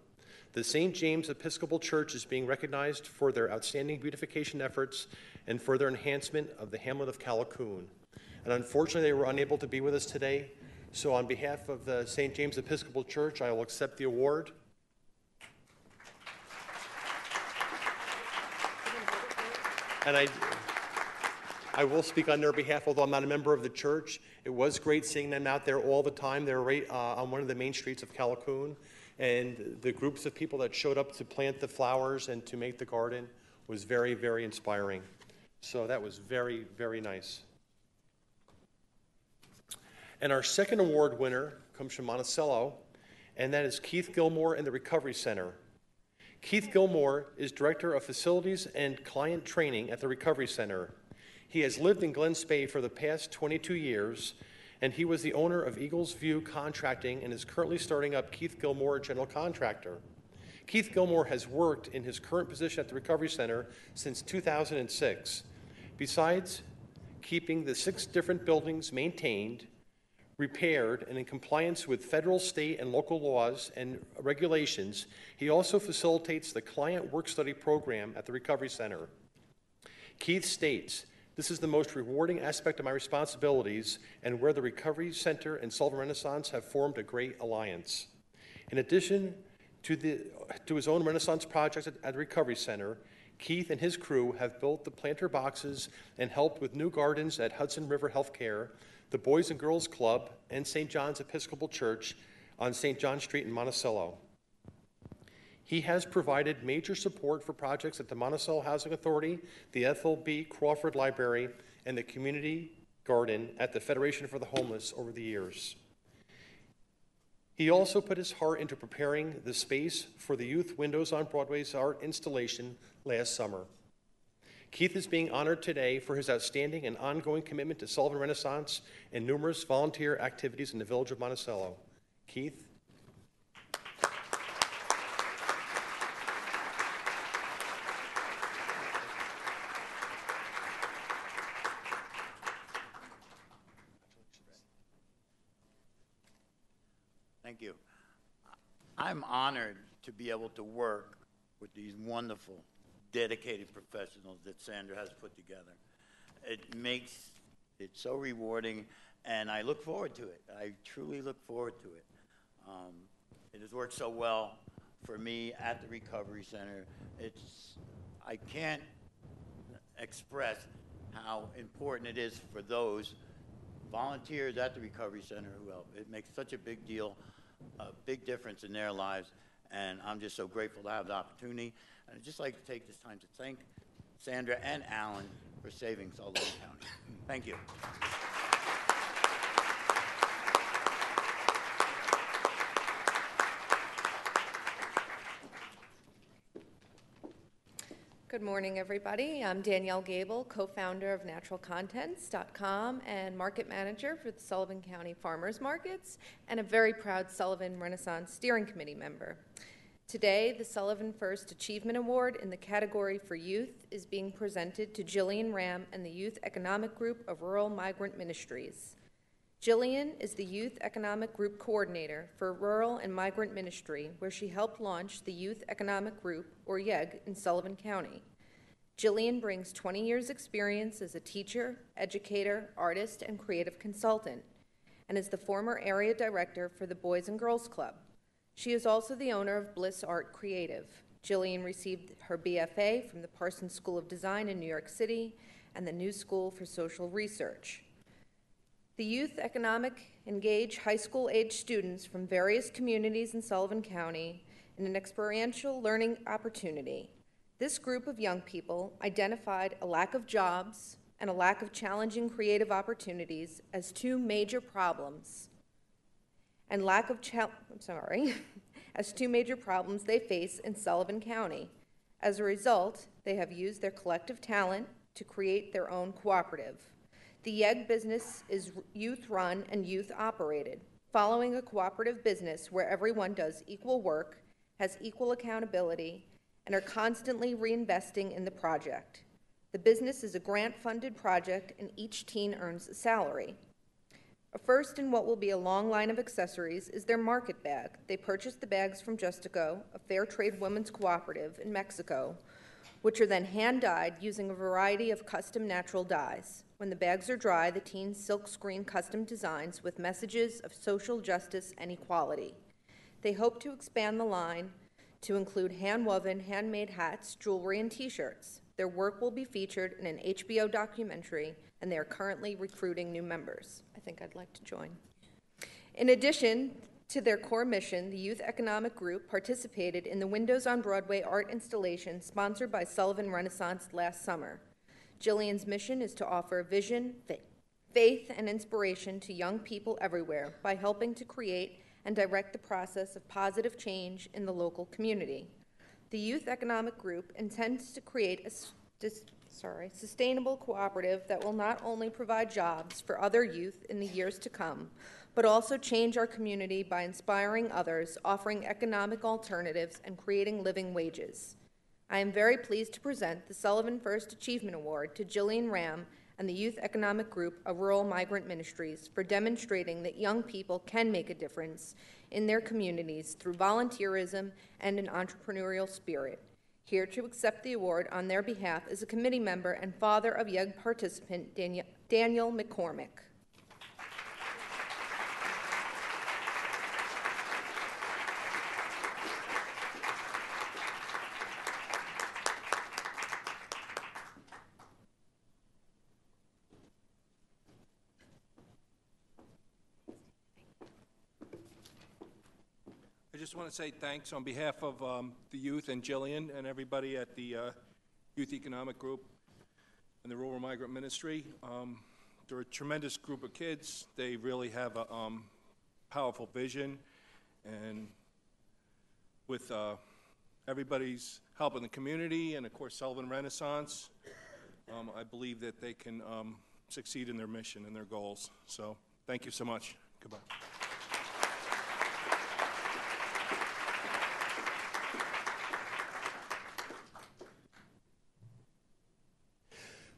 The St. James Episcopal Church is being recognized for their outstanding beautification efforts and for their enhancement of the hamlet of Callicoon. And unfortunately, they were unable to be with us today. So on behalf of the St. James Episcopal Church, I will accept the award. And I will speak on their behalf, although I'm not a member of the church. It was great seeing them out there all the time. They were right on one of the main streets of Callicoon. And the groups of people that showed up to plant the flowers and to make the garden was very, very inspiring. So that was very, very nice. And our second award winner comes from Monticello, and that is Keith Gilmore and the Recovery Center. Keith Gilmore is Director of Facilities and Client Training at the Recovery Center. He has lived in Glen Spey for the past 22 years, and he was the owner of Eagles View Contracting and is currently starting up Keith Gilmore General Contractor. Keith Gilmore has worked in his current position at the Recovery Center since 2006. Besides keeping the 6 different buildings maintained, repaired, and in compliance with federal, state, and local laws and regulations, he also facilitates the Client Work Study program at the Recovery Center. Keith states, "This is the most rewarding aspect of my responsibilities and where the Recovery Center and Sullivan Renaissance have formed a great alliance." In addition to his own Renaissance projects at the Recovery Center, Keith and his crew have built the planter boxes and helped with new gardens at Hudson River Healthcare, the Boys and Girls Club, and St. John's Episcopal Church on St. John Street in Monticello. He has provided major support for projects at the Monticello Housing Authority, the Ethel B. Crawford Library, and the Community Garden at the Federation for the Homeless over the years. He also put his heart into preparing the space for the Youth Windows on Broadway's art installation last summer. Keith is being honored today for his outstanding and ongoing commitment to Sullivan Renaissance and numerous volunteer activities in the village of Monticello. Keith? Thank you. I'm honored to be able to work with these wonderful, dedicated professionals that Sandra has put together. It makes it so rewarding, and I look forward to it. I truly look forward to it. It has worked so well for me at the Recovery Center. I can't express how important it is for those volunteers at the Recovery Center who help. It makes such a big deal, a big difference in their lives, and I'm just so grateful to have the opportunity. And I'd just like to take this time to thank Sandra and Alan for saving Sullivan County. Thank you. Good morning, everybody. I'm Danielle Gable, co-founder of naturalcontents.com and market manager for the Sullivan County Farmers Markets, and a very proud Sullivan Renaissance Steering Committee member. Today, the Sullivan First Achievement Award in the category for youth is being presented to Jillian Ram and the Youth Economic Group of Rural Migrant Ministries. Jillian is the Youth Economic Group Coordinator for Rural and Migrant Ministry, where she helped launch the Youth Economic Group, or YEG, in Sullivan County. Jillian brings 20 years' experience as a teacher, educator, artist, and creative consultant, and is the former area director for the Boys and Girls Club. She is also the owner of Bliss Art Creative. Jillian received her BFA from the Parsons School of Design in New York City and the New School for Social Research. The Youth Economic engage high school-age students from various communities in Sullivan County in an experiential learning opportunity. This group of young people identified a lack of jobs and a lack of challenging creative opportunities as two major problems, and as two major problems they face in Sullivan County. As a result, they have used their collective talent to create their own cooperative. The YEG business is youth-run and youth-operated, following a cooperative business where everyone does equal work, has equal accountability, and are constantly reinvesting in the project. The business is a grant-funded project, and each teen earns a salary. A first in what will be a long line of accessories is their market bag. They purchased the bags from Justico, a fair trade women's cooperative in Mexico, which are then hand-dyed using a variety of custom natural dyes. When the bags are dry, the teens silk-screen custom designs with messages of social justice and equality. They hope to expand the line to include hand-woven, handmade hats, jewelry, and T-shirts. Their work will be featured in an HBO documentary, and they are currently recruiting new members. I think I'd like to join. In addition to their core mission, the Youth Economic Group participated in the Windows on Broadway art installation sponsored by Sullivan Renaissance last summer. Jillian's mission is to offer vision, faith, and inspiration to young people everywhere by helping to create and direct the process of positive change in the local community. The Youth Economic Group intends to create a sustainable cooperative that will not only provide jobs for other youth in the years to come, but also change our community by inspiring others, offering economic alternatives, and creating living wages. I am very pleased to present the Sullivan First Achievement Award to Jillian Ram and the Youth Economic Group of Rural Migrant Ministries for demonstrating that young people can make a difference in their communities through volunteerism and an entrepreneurial spirit. Here to accept the award on their behalf is a committee member and father of YEG participant Daniel McCormick. I just want to say thanks on behalf of the youth and Jillian and everybody at the Youth Economic Group and the Rural Migrant Ministry. They're a tremendous group of kids. They really have a powerful vision, and with everybody's help in the community and, of course, Sullivan Renaissance, I believe that they can succeed in their mission and their goals. So thank you so much. Goodbye.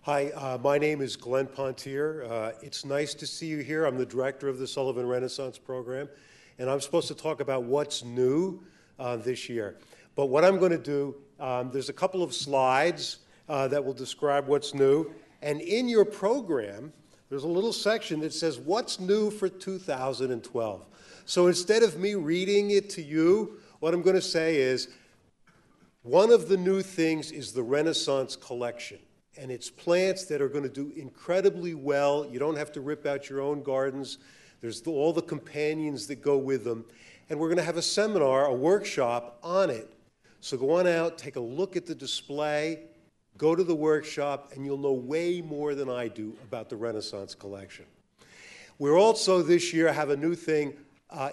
Hi, my name is Glenn Pontier. It's nice to see you here. I'm the director of the Sullivan Renaissance program, and I'm supposed to talk about what's new this year. But what I'm going to do, there's a couple of slides that will describe what's new, and in your program, there's a little section that says what's new for 2012. So instead of me reading it to you, what I'm going to say is one of the new things is the Renaissance collection. And it's plants that are going to do incredibly well. You don't have to rip out your own gardens. There's all the companions that go with them. And we're going to have a seminar, a workshop on it. So go on out, take a look at the display, go to the workshop, and you'll know way more than I do about the Renaissance collection. We're also this year have a new thing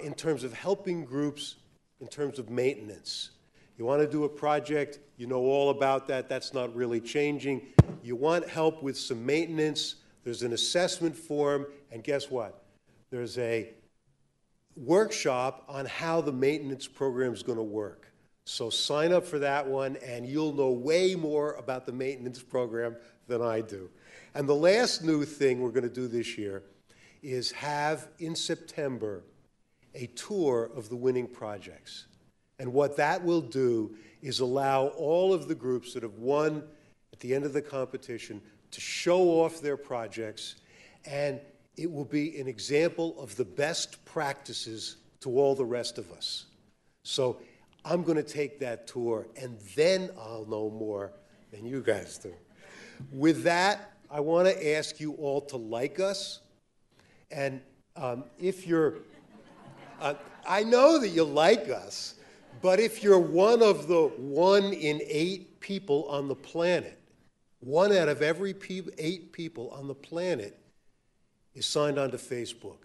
in terms of helping groups in terms of maintenance. You want to do a project, you know all about that. That's not really changing. You want help with some maintenance. There's an assessment form, and guess what? There's a workshop on how the maintenance program is going to work. So sign up for that one, and you'll know way more about the maintenance program than I do. And the last new thing we're going to do this year is have in September a tour of the winning projects. And what that will do is allow all of the groups that have won at the end of the competition to show off their projects, and it will be an example of the best practices to all the rest of us. So I'm going to take that tour, and then I'll know more than you guys do. With that, I want to ask you all to like us. And if you're, I know that you like us, but if you're one of the 1 in 8 people on the planet, 1 out of every 8 people on the planet is signed on to Facebook.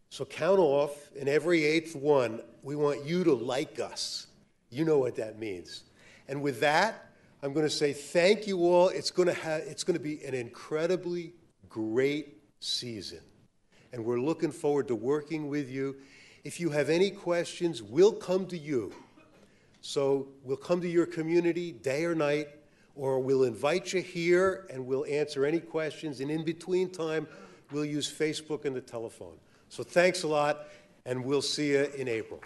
So count off, and every 8th one, we want you to like us. You know what that means. And with that, I'm going to say thank you all. It's going to be an incredibly great season. And we're looking forward to working with you. If you have any questions, we'll come to you. So we'll come to your community day or night, or we'll invite you here and we'll answer any questions. And in between time, we'll use Facebook and the telephone. So thanks a lot, and we'll see you in April.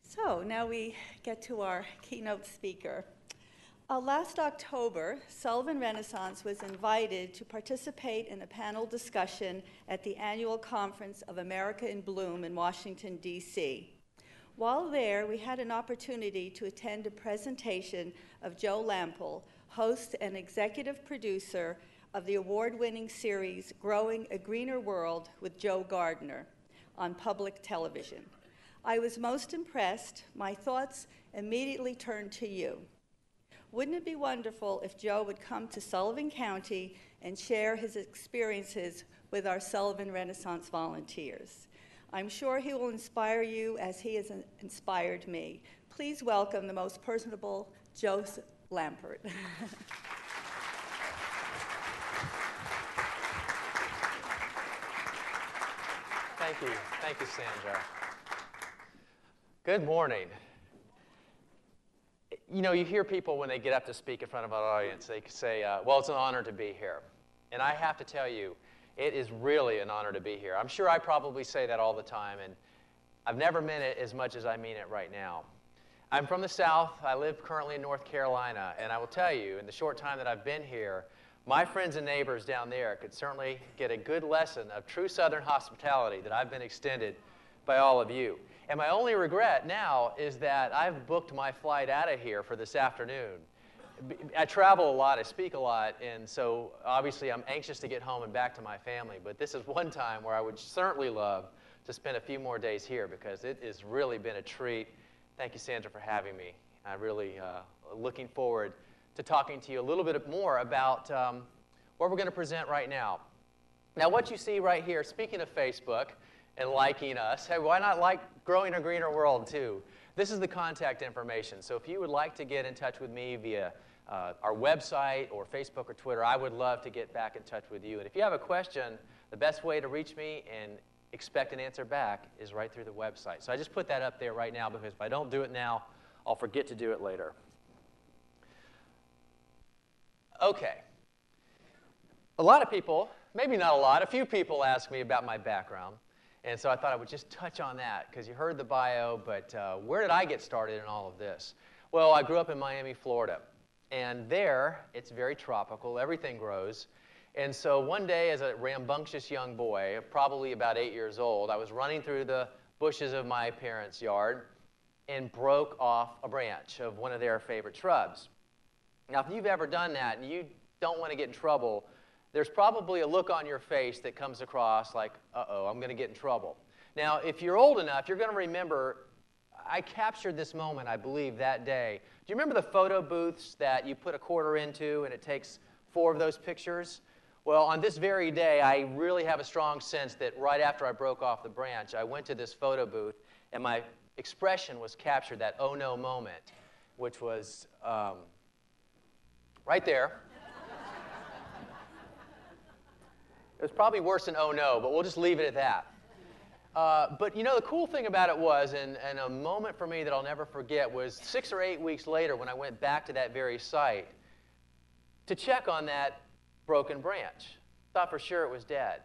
So now we get to our keynote speaker. Last October, Sullivan Renaissance was invited to participate in a panel discussion at the annual conference of America in Bloom in Washington, D.C. While there, we had an opportunity to attend a presentation of Joe Lampel, host and executive producer of the award-winning series Growing a Greener World with Joe Gardner on public television. I was most impressed. My thoughts immediately turned to you. Wouldn't it be wonderful if Joe would come to Sullivan County and share his experiences with our Sullivan Renaissance volunteers? I'm sure he will inspire you as he has inspired me. Please welcome the most personable Joe Lampert. Thank you. Thank you, Sandra. Good morning. You know, you hear people when they get up to speak in front of an audience, they say, well, it's an honor to be here. And I have to tell you, it is really an honor to be here. I'm sure I probably say that all the time, and I've never meant it as much as I mean it right now. I'm from the South. I live currently in North Carolina, and I will tell you, in the short time that I've been here, my friends and neighbors down there could certainly get a good lesson of true Southern hospitality that I've been extended by all of you. And my only regret now is that I've booked my flight out of here for this afternoon. I travel a lot, I speak a lot, and so obviously I'm anxious to get home and back to my family, but this is one time where I would certainly love to spend a few more days here because it has really been a treat. Thank you, Sandra, for having me. I'm really looking forward to talking to you a little bit more about what we're going to present right now. Now, what you see right here, speaking of Facebook and liking us, hey, why not like Growing a Greener World, too? This is the contact information. So if you would like to get in touch with me via our website or Facebook or Twitter, I would love to get back in touch with you. And if you have a question, the best way to reach me and expect an answer back is right through the website. So I just put that up there right now because if I don't do it now, I'll forget to do it later. Okay. A lot of people, maybe not a lot, a few people ask me about my background. And so I thought I would just touch on that because you heard the bio, but where did I get started in all of this? Well, I grew up in Miami, Florida. And there, it's very tropical. Everything grows. And so one day, as a rambunctious young boy, probably about 8 years old, I was running through the bushes of my parents' yard and broke off a branch of one of their favorite shrubs. Now, if you've ever done that and you don't want to get in trouble, there's probably a look on your face that comes across like, uh-oh, I'm going to get in trouble. Now, if you're old enough, you're going to remember I captured this moment, I believe, that day. Do you remember the photo booths that you put a quarter into and it takes 4 of those pictures? Well, on this very day, I really have a strong sense that right after I broke off the branch, I went to this photo booth and my expression was captured, that oh no moment, which was right there. It was probably worse than oh no, but we'll just leave it at that. But you know, the cool thing about it was, and a moment for me that I'll never forget, was 6 or 8 weeks later when I went back to that very site to check on that broken branch. Thought for sure it was dead.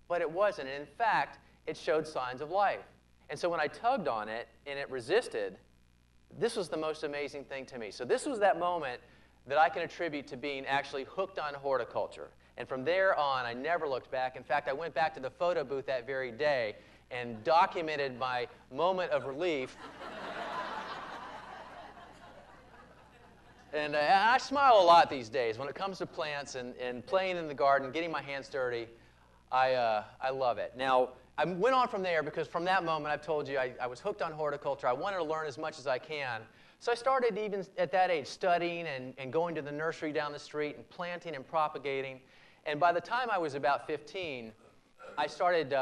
But it wasn't. And in fact, it showed signs of life. And so when I tugged on it and it resisted, this was the most amazing thing to me. So this was that moment that I can attribute to being actually hooked on horticulture. And from there on, I never looked back. In fact, I went back to the photo booth that very day and documented my moment of relief. And I smile a lot these days. When it comes to plants and playing in the garden, getting my hands dirty, I love it. Now, I went on from there because from that moment, I've told you, I was hooked on horticulture. I wanted to learn as much as I can. So I started even at that age studying and going to the nursery down the street and planting and propagating. And by the time I was about 15, I started,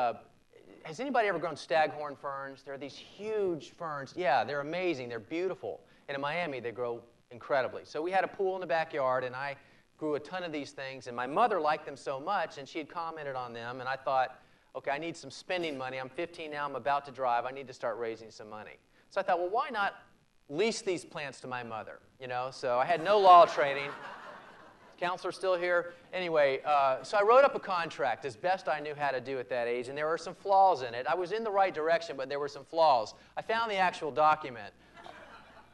has anybody ever grown staghorn ferns? They're these huge ferns. Yeah, they're amazing. They're beautiful. And in Miami, they grow incredibly. So we had a pool in the backyard, and I grew a ton of these things. And my mother liked them so much, and she had commented on them. And I thought, okay, I need some spending money. I'm 15 now. I'm about to drive. I need to start raising some money. So I thought, well, why not lease these plants to my mother? You know, so I had no law training. Counselor still here? Anyway, so I wrote up a contract as best I knew how to do at that age, and there were some flaws in it. I was in the right direction, but there were some flaws. I found the actual document.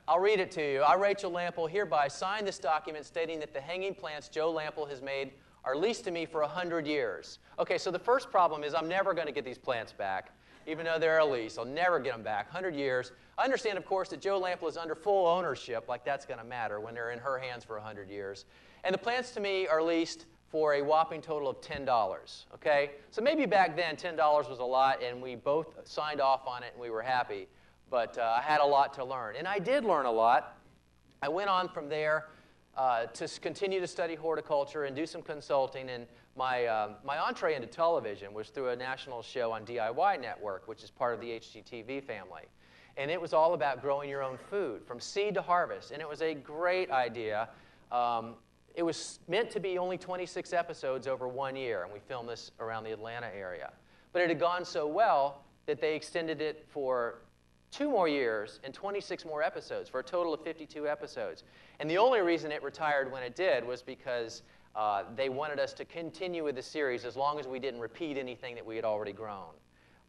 I'll read it to you. I, Rachel Lample, hereby sign this document stating that the hanging plants Joe Lample has made are leased to me for 100 years. Okay, so the first problem is I'm never going to get these plants back, even though they're a lease. I'll never get them back. 100 years. I understand, of course, that Joe Lample is under full ownership, like that's going to matter when they're in her hands for 100 years. And the plants to me are leased for a whopping total of $10, okay? So maybe back then $10 was a lot, and we both signed off on it, and we were happy. But I had a lot to learn. And I did learn a lot. I went on from there to continue to study horticulture and do some consulting. And my entree into television was through a national show on DIY Network, which is part of the HGTV family. And it was all about growing your own food from seed to harvest. And it was a great idea. It was meant to be only 26 episodes over 1 year, and we filmed this around the Atlanta area. But it had gone so well that they extended it for 2 more years and 26 more episodes, for a total of 52 episodes. And the only reason it retired when it did was because they wanted us to continue with the series as long as we didn't repeat anything that we had already grown.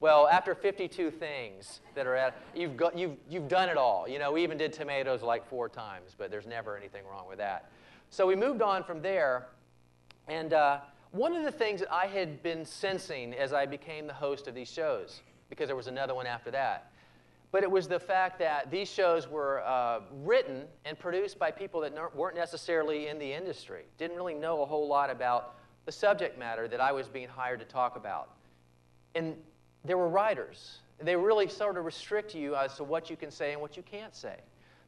Well, after 52 things that are at, you've done it all. You know, we even did tomatoes like 4 times, but there's never anything wrong with that. So we moved on from there, and one of the things that I had been sensing as I became the host of these shows, because there was another one after that, but it was the fact that these shows were written and produced by people that weren't necessarily in the industry, didn't really know a whole lot about the subject matter that I was being hired to talk about. And there were writers. They really sort of restrict you as to what you can say and what you can't say.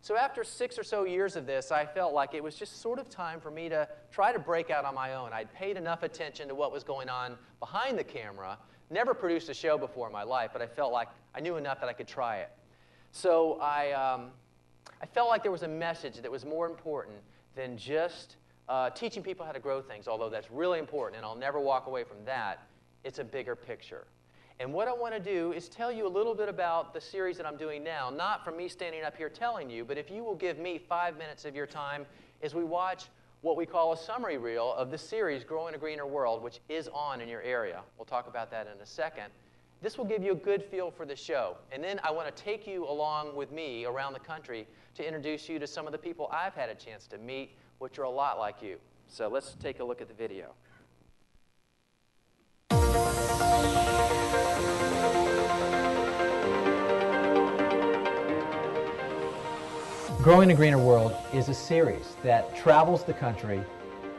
So after 6 or so years of this, I felt like it was just sort of time for me to try to break out on my own. I'd paid enough attention to what was going on behind the camera, never produced a show before in my life, but I felt like I knew enough that I could try it. So I felt like there was a message that was more important than just teaching people how to grow things, although that's really important, and I'll never walk away from that. It's a bigger picture. And what I want to do is tell you a little bit about the series that I'm doing now, not from me standing up here telling you, but if you will give me 5 minutes of your time as we watch what we call a summary reel of the series, Growing a Greener World, which is on in your area. We'll talk about that in a second. This will give you a good feel for the show. And then I want to take you along with me around the country to introduce you to some of the people I've had a chance to meet, which are a lot like you. So let's take a look at the video. Growing a Greener World is a series that travels the country,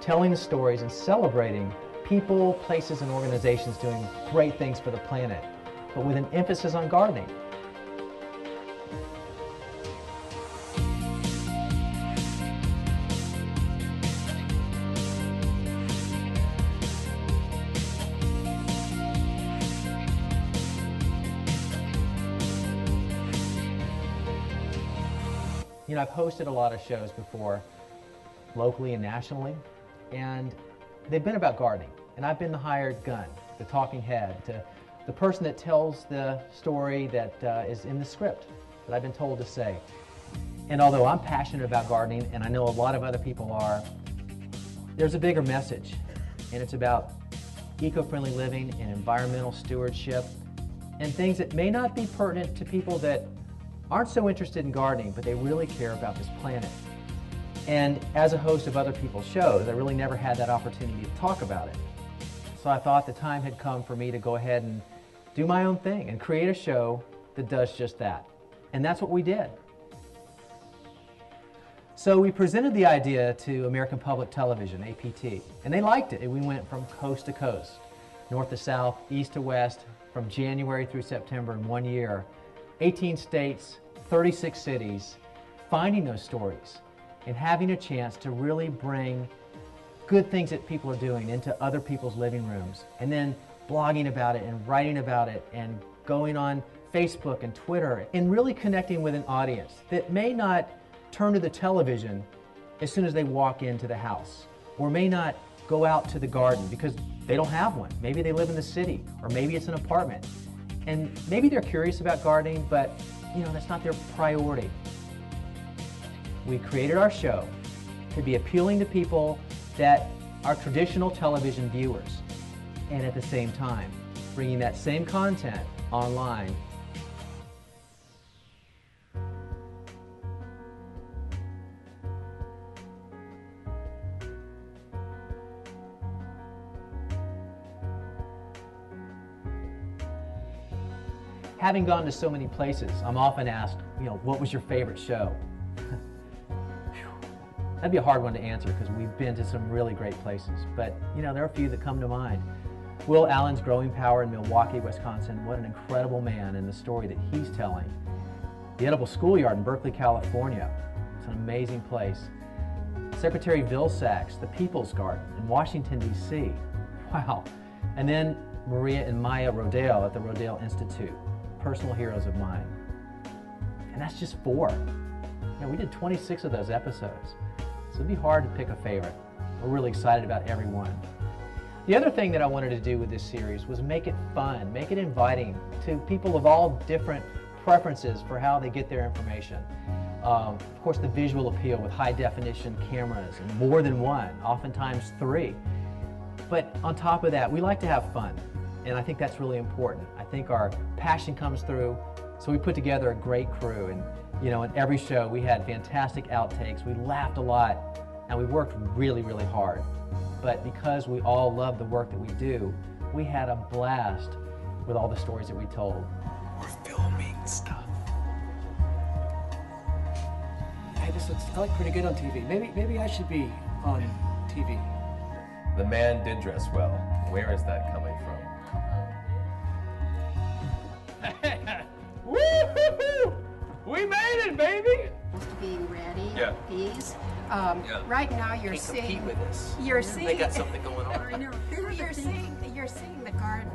telling the stories and celebrating people, places, and organizations doing great things for the planet, but with an emphasis on gardening. You know, I've hosted a lot of shows before, locally and nationally, and they've been about gardening. And I've been the hired gun, the talking head, to the person that tells the story that is in the script that I've been told to say. And although I'm passionate about gardening, and I know a lot of other people are, there's a bigger message, and it's about eco-friendly living and environmental stewardship and things that may not be pertinent to people that aren't so interested in gardening, but they really care about this planet. And as a host of other people's shows, I really never had that opportunity to talk about it. So I thought the time had come for me to go ahead and do my own thing and create a show that does just that. And that's what we did. So we presented the idea to American Public Television, APT, and they liked it. And we went from coast to coast, north to south, east to west, from January through September in 1 year, 18 states, 36 cities, finding those stories and having a chance to really bring good things that people are doing into other people's living rooms, and then blogging about it and writing about it and going on Facebook and Twitter and really connecting with an audience that may not turn to the television as soon as they walk into the house, or may not go out to the garden because they don't have one. Maybe they live in the city, or maybe it's an apartment. And maybe they're curious about gardening, but that's not their priority. We created our show to be appealing to people that are traditional television viewers, and at the same time, bringing that same content online. Having gone to so many places, I'm often asked, what was your favorite show? That'd be a hard one to answer because we've been to some really great places, but there are a few that come to mind. Will Allen's Growing Power in Milwaukee, Wisconsin, what an incredible man, and the story that he's telling. The Edible Schoolyard in Berkeley, California, it's an amazing place. Secretary Vilsack's The People's Garden in Washington, D.C. Wow. And then Maria and Maya Rodale at the Rodale Institute, personal heroes of mine. And that's just 4. We did 26 of those episodes, so it'd be hard to pick a favorite. We're really excited about every one. The other thing that I wanted to do with this series was make it fun, make it inviting to people of all different preferences for how they get their information. Of course, the visual appeal with high-definition cameras and more than one, oftentimes 3. But on top of that, we like to have fun, and I think that's really important. I think our passion comes through, so we put together a great crew, and in every show we had fantastic outtakes, we laughed a lot, and we worked really, really hard. But because we all love the work that we do, we had a blast with all the stories that we told. We're filming stuff. Hey, this looks pretty good on TV. Maybe I should be on TV. The man did dress well. Where is that coming from? Woo-hoo-hoo! We made it, baby! Being ready, Yeah. bees. Yeah. Right now you're Can't compete seeing. with this. You're seeing. They got something going on. I know. You're seeing the garden.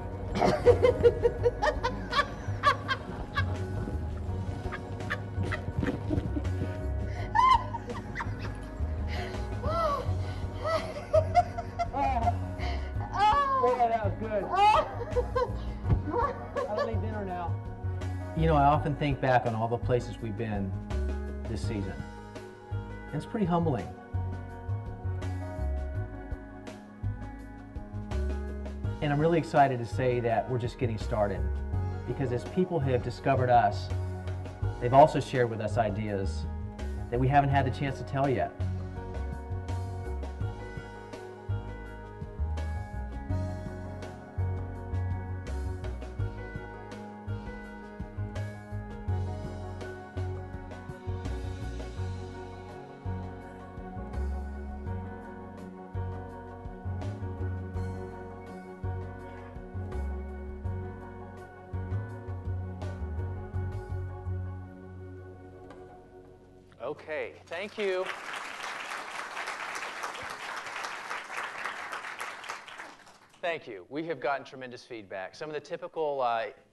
Boy, that was good. I don't need dinner now. I often think back on all the places we've been this season. And it's pretty humbling. And I'm really excited to say that we're just getting started. Because as people have discovered us, they've also shared with us ideas that we haven't had the chance to tell yet. Okay, thank you. Thank you. We have gotten tremendous feedback. Some of the typical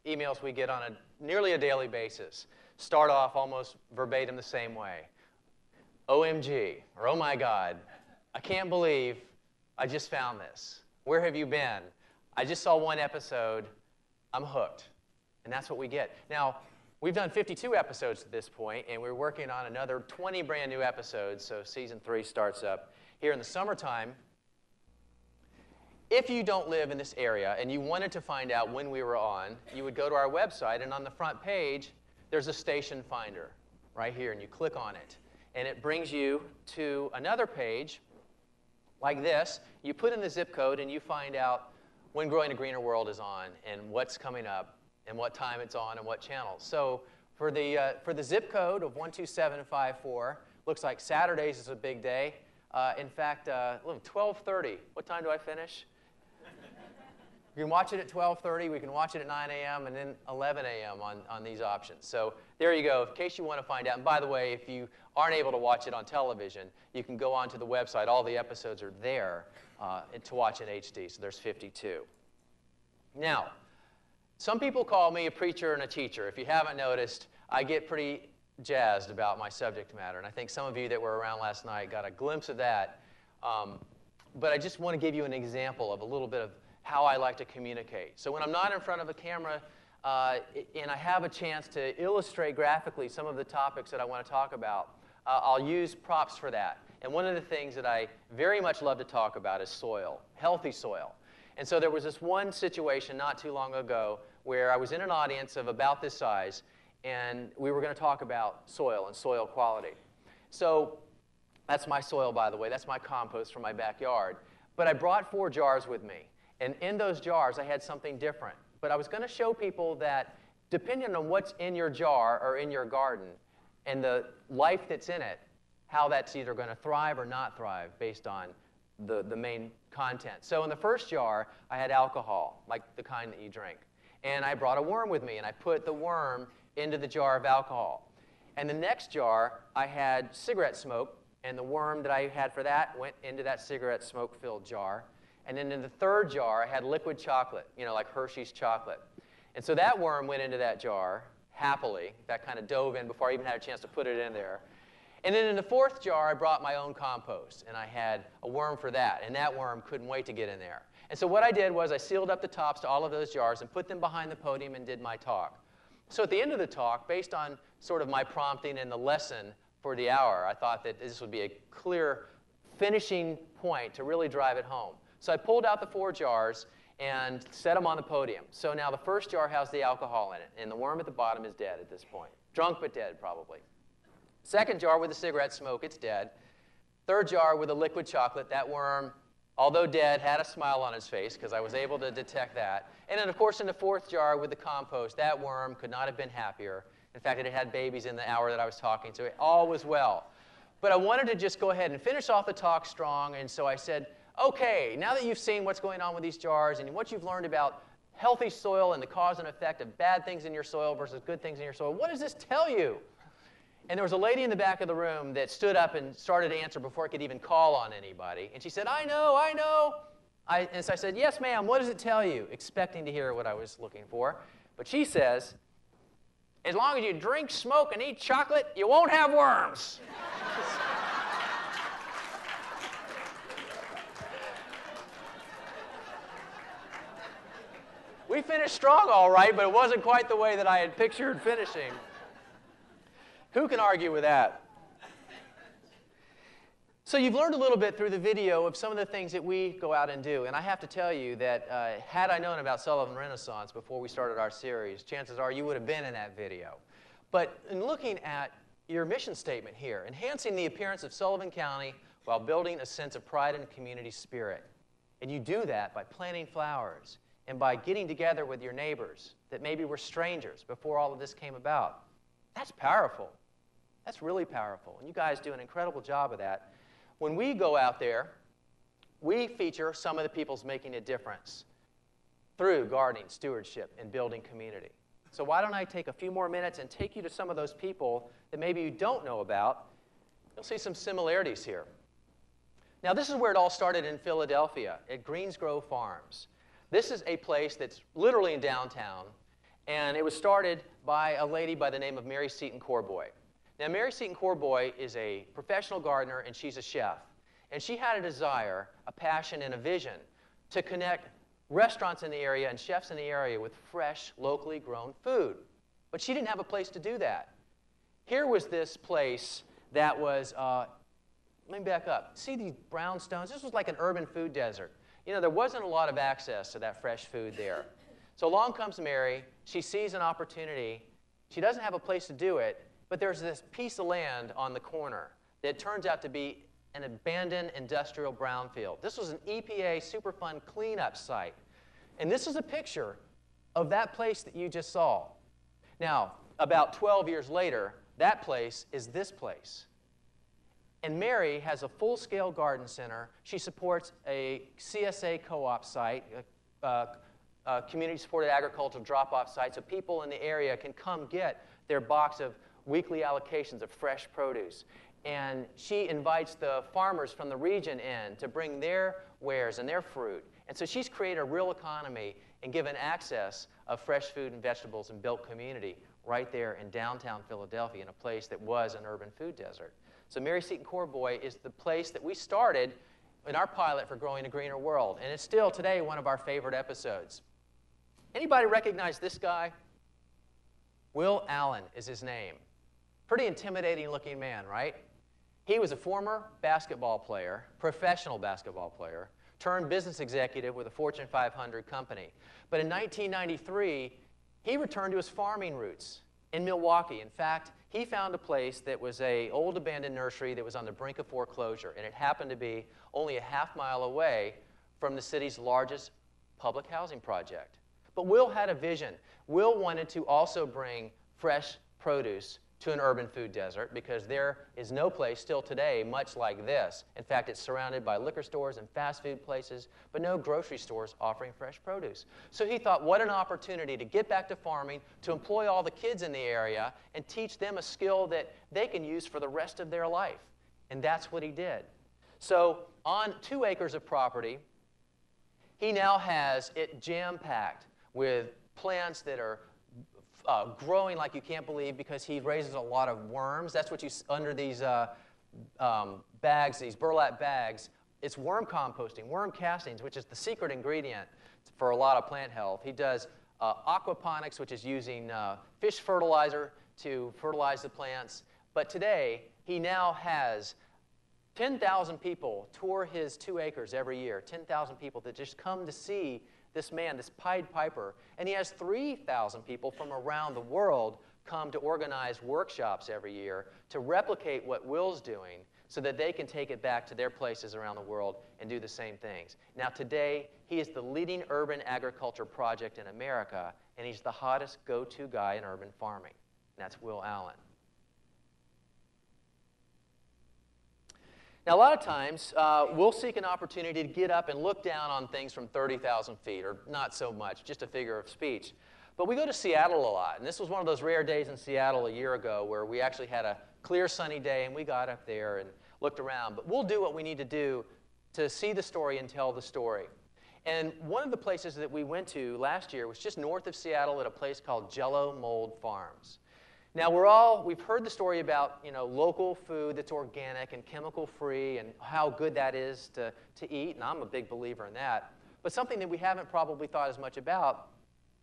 emails we get on nearly a daily basis start off almost verbatim the same way. OMG, or oh my God, I can't believe I just found this. Where have you been? I just saw one episode, I'm hooked. And that's what we get. Now, we've done 52 episodes at this point, and we're working on another 20 brand new episodes, so season 3 starts up here in the summertime. If you don't live in this area and you wanted to find out when we were on, you would go to our website, and on the front page, there's a station finder right here, and you click on it. And it brings you to another page like this. You put in the zip code, and you find out when Growing a Greener World is on, and what's coming up, and what time it's on, and what channel. So for the zip code of 12754, looks like Saturdays is a big day. In fact, 12:30. What time do I finish? You can watch it at 12:30. We can watch it at 9 a.m. and then 11 a.m. on these options. So there you go, in case you want to find out. And by the way, if you aren't able to watch it on television, you can go onto the website. All the episodes are there to watch in HD. So there's 52. Now, some people call me a preacher and a teacher. If you haven't noticed, I get pretty jazzed about my subject matter. And I think some of you that were around last night got a glimpse of that. But I just want to give you an example of a little bit of how I like to communicate. So when I'm not in front of a camera and I have a chance to illustrate graphically some of the topics that I want to talk about, I'll use props for that. And one of the things that I very much love to talk about is soil, healthy soil. And so there was this one situation not too long ago where I was in an audience of about this size, and we were going to talk about soil and soil quality. So that's my soil, by the way. That's my compost from my backyard. But I brought 4 jars with me. And in those jars, I had something different. But I was going to show people that depending on what's in your jar or in your garden and the life that's in it, how that's either going to thrive or not thrive based on the main content. So in the first jar, I had alcohol, like the kind that you drink. And I brought a worm with me, and I put the worm into the jar of alcohol. And the next jar, I had cigarette smoke, and the worm that I had for that went into that cigarette smoke-filled jar. And then in the third jar, I had liquid chocolate, like Hershey's chocolate. And so that worm went into that jar happily. That kind of dove in before I even had a chance to put it in there. And then in the fourth jar, I brought my own compost, and I had a worm for that. And that worm couldn't wait to get in there. And so what I did was I sealed up the tops to all of those jars and put them behind the podium and did my talk. So at the end of the talk, based on sort of my prompting and the lesson for the hour, I thought that this would be a clear finishing point to really drive it home. So I pulled out the 4 jars and set them on the podium. So now the first jar has the alcohol in it, and the worm at the bottom is dead at this point. Drunk but dead, probably. Second jar with the cigarette smoke, it's dead. Third jar with the liquid chocolate, that worm, although dead, had a smile on his face because I was able to detect that. And then, of course, in the fourth jar with the compost, that worm could not have been happier. In fact, it had babies in the hour that I was talking to it. All was well. But I wanted to just go ahead and finish off the talk strong, and so I said, okay, now that you've seen what's going on with these jars and what you've learned about healthy soil and the cause and effect of bad things in your soil versus good things in your soil, what does this tell you? And there was a lady in the back of the room that stood up and started to answer before I could even call on anybody. And she said, I know. And so I said, yes, ma'am, what does it tell you? Expecting to hear what I was looking for. But she says, as long as you drink, smoke, and eat chocolate, you won't have worms. We finished strong, all right, but it wasn't quite the way that I had pictured finishing. Who can argue with that? So you've learned a little bit through the video of some of the things that we go out and do. And I have to tell you that had I known about Sullivan Renaissance before we started our series, chances are you would have been in that video. But in looking at your mission statement here, enhancing the appearance of Sullivan County while building a sense of pride and community spirit. And you do that by planting flowers and by getting together with your neighbors that maybe were strangers before all of this came about. That's powerful. That's really powerful. And you guys do an incredible job of that. When we go out there, we feature some of the people's making a difference through gardening, stewardship, and building community. So why don't I take a few more minutes and take you to some of those people that maybe you don't know about. You'll see some similarities here. Now, this is where it all started in Philadelphia at Greensgrove Farms. This is a place that's literally in downtown, and it was started by a lady by the name of Mary Seton Corboy. Now, Mary Seton Corboy is a professional gardener, and she's a chef. And she had a desire, a passion, and a vision to connect restaurants in the area and chefs in the area with fresh, locally grown food. But she didn't have a place to do that. Here was this place that was, let me back up. See these brownstones? This was like an urban food desert. You know, there wasn't a lot of access to that fresh food there. So along comes Mary. She sees an opportunity. She doesn't have a place to do it, but there's this piece of land on the corner that turns out to be an abandoned industrial brownfield. This was an EPA Superfund cleanup site. And this is a picture of that place that you just saw. Now, about 12 years later, that place is this place. And Mary has a full-scale garden center. She supports a CSA co-op site, a community-supported agricultural drop-off site, so people in the area can come get their box of weekly allocations of fresh produce. And she invites the farmers from the region in to bring their wares and their fruit. And so she's created a real economy and given access of fresh food and vegetables and built community right there in downtown Philadelphia in a place that was an urban food desert. So Mary Seton Corboy is the place that we started in our pilot for Growing a Greener World. And it's still today one of our favorite episodes. Anybody recognize this guy? Will Allen is his name. Pretty intimidating looking man, right? He was a former basketball player, professional basketball player, turned business executive with a Fortune 500 company. But in 1993, he returned to his farming roots in Milwaukee. In fact, he found a place that was an old abandoned nursery that was on the brink of foreclosure, and it happened to be only a half-mile away from the city's largest public housing project. But Will had a vision. Will wanted to also bring fresh produce to an urban food desert because there is no place still today much like this. In fact, it's surrounded by liquor stores and fast food places, but no grocery stores offering fresh produce. So he thought, what an opportunity to get back to farming, to employ all the kids in the area, and teach them a skill that they can use for the rest of their life. And that's what he did. So on 2 acres of property, he now has it jam-packed with plants that are growing like you can't believe because he raises a lot of worms. That's what you under these bags, these burlap bags. It's worm composting, worm castings, which is the secret ingredient for a lot of plant health. He does aquaponics, which is using fish fertilizer to fertilize the plants. But today, he now has 10,000 people tour his 2 acres every year, 10,000 people that just come to see this man, this Pied Piper, and he has 3,000 people from around the world come to organize workshops every year to replicate what Will's doing so that they can take it back to their places around the world and do the same things. Now today, he is the leading urban agriculture project in America, and he's the hottest go-to guy in urban farming. And that's Will Allen. Now, a lot of times, we'll seek an opportunity to get up and look down on things from 30,000 feet, or not so much, just a figure of speech. But we go to Seattle a lot, and this was one of those rare days in Seattle a year ago where we actually had a clear, sunny day, and we got up there and looked around. But we'll do what we need to do to see the story and tell the story. And one of the places that we went to last year was just north of Seattle at a place called Jello Mold Farms. Now, we've heard the story about, local food that's organic and chemical-free and how good that is to eat, and I'm a big believer in that. But something that we haven't probably thought as much about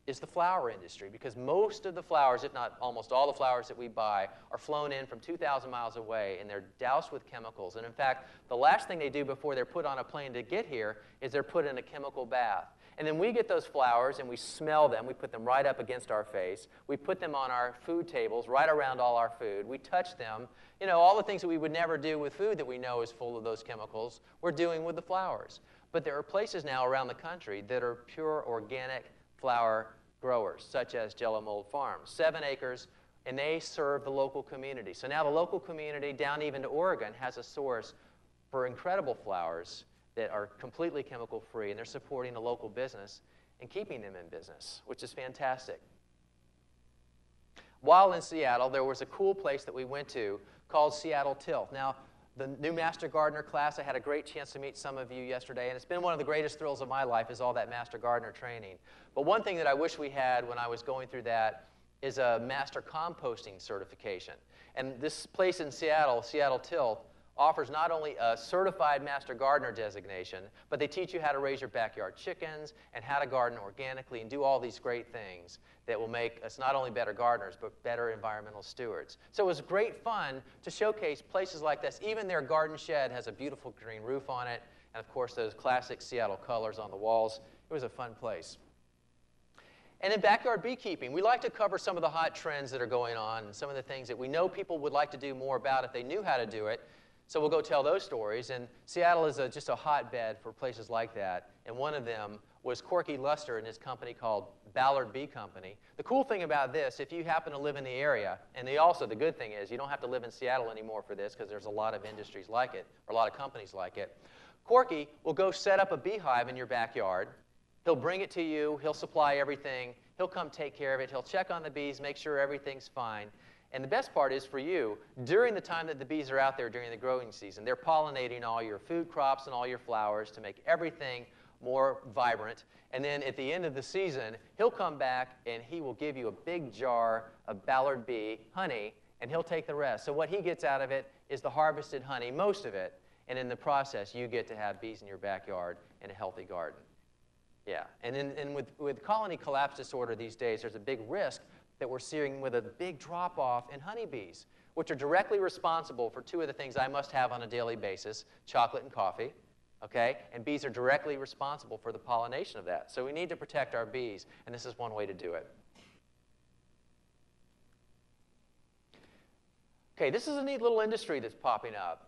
is the flower industry, because most of the flowers, if not almost all the flowers that we buy, are flown in from 2,000 miles away, and they're doused with chemicals. And in fact, the last thing they do before they're put on a plane to get here is they're put in a chemical bath. And then we get those flowers and we smell them. We put them right up against our face. We put them on our food tables, right around all our food. We touch them. All the things that we would never do with food that we know is full of those chemicals, we're doing with the flowers. But there are places now around the country that are pure organic flower growers, such as Jello Mold Farms. 7 acres, and they serve the local community. So now the local community down even to Oregon has a source for incredible flowers that are completely chemical-free, and they're supporting a local business and keeping them in business, which is fantastic. While in Seattle, there was a cool place that we went to called Seattle Tilth. Now, the new Master Gardener class, I had a great chance to meet some of you yesterday, and it's been one of the greatest thrills of my life is all that Master Gardener training. But one thing that I wish we had when I was going through that is a Master Composting certification. And this place in Seattle, Seattle Tilth, offers not only a certified master gardener designation, but they teach you how to raise your backyard chickens and how to garden organically and do all these great things that will make us not only better gardeners, but better environmental stewards. So it was great fun to showcase places like this. Even their garden shed has a beautiful green roof on it, and of course those classic Seattle colors on the walls. It was a fun place. And in backyard beekeeping, we like to cover some of the hot trends that are going on and some of the things that we know people would like to do more about if they knew how to do it. So we'll go tell those stories. And Seattle is just a hotbed for places like that. And one of them was Corky Luster and his company called Ballard Bee Company. The cool thing about this, if you happen to live in the area, and the good thing is you don't have to live in Seattle anymore for this because there's a lot of industries like it, or a lot of companies like it. Corky will go set up a beehive in your backyard. He'll bring it to you. He'll supply everything. He'll come take care of it. He'll check on the bees, make sure everything's fine. And the best part is for you, during the time that the bees are out there during the growing season, they're pollinating all your food crops and all your flowers to make everything more vibrant. And then at the end of the season, he'll come back and he will give you a big jar of Ballard bee honey, and he'll take the rest. So what he gets out of it is the harvested honey, most of it, and in the process, you get to have bees in your backyard and a healthy garden. Yeah, and with colony collapse disorder these days, there's a big risk that we're seeing with a big drop-off in honeybees, which are directly responsible for two of the things I must have on a daily basis, chocolate and coffee, okay? And bees are directly responsible for the pollination of that. So we need to protect our bees, and this is one way to do it. Okay, this is a neat little industry that's popping up.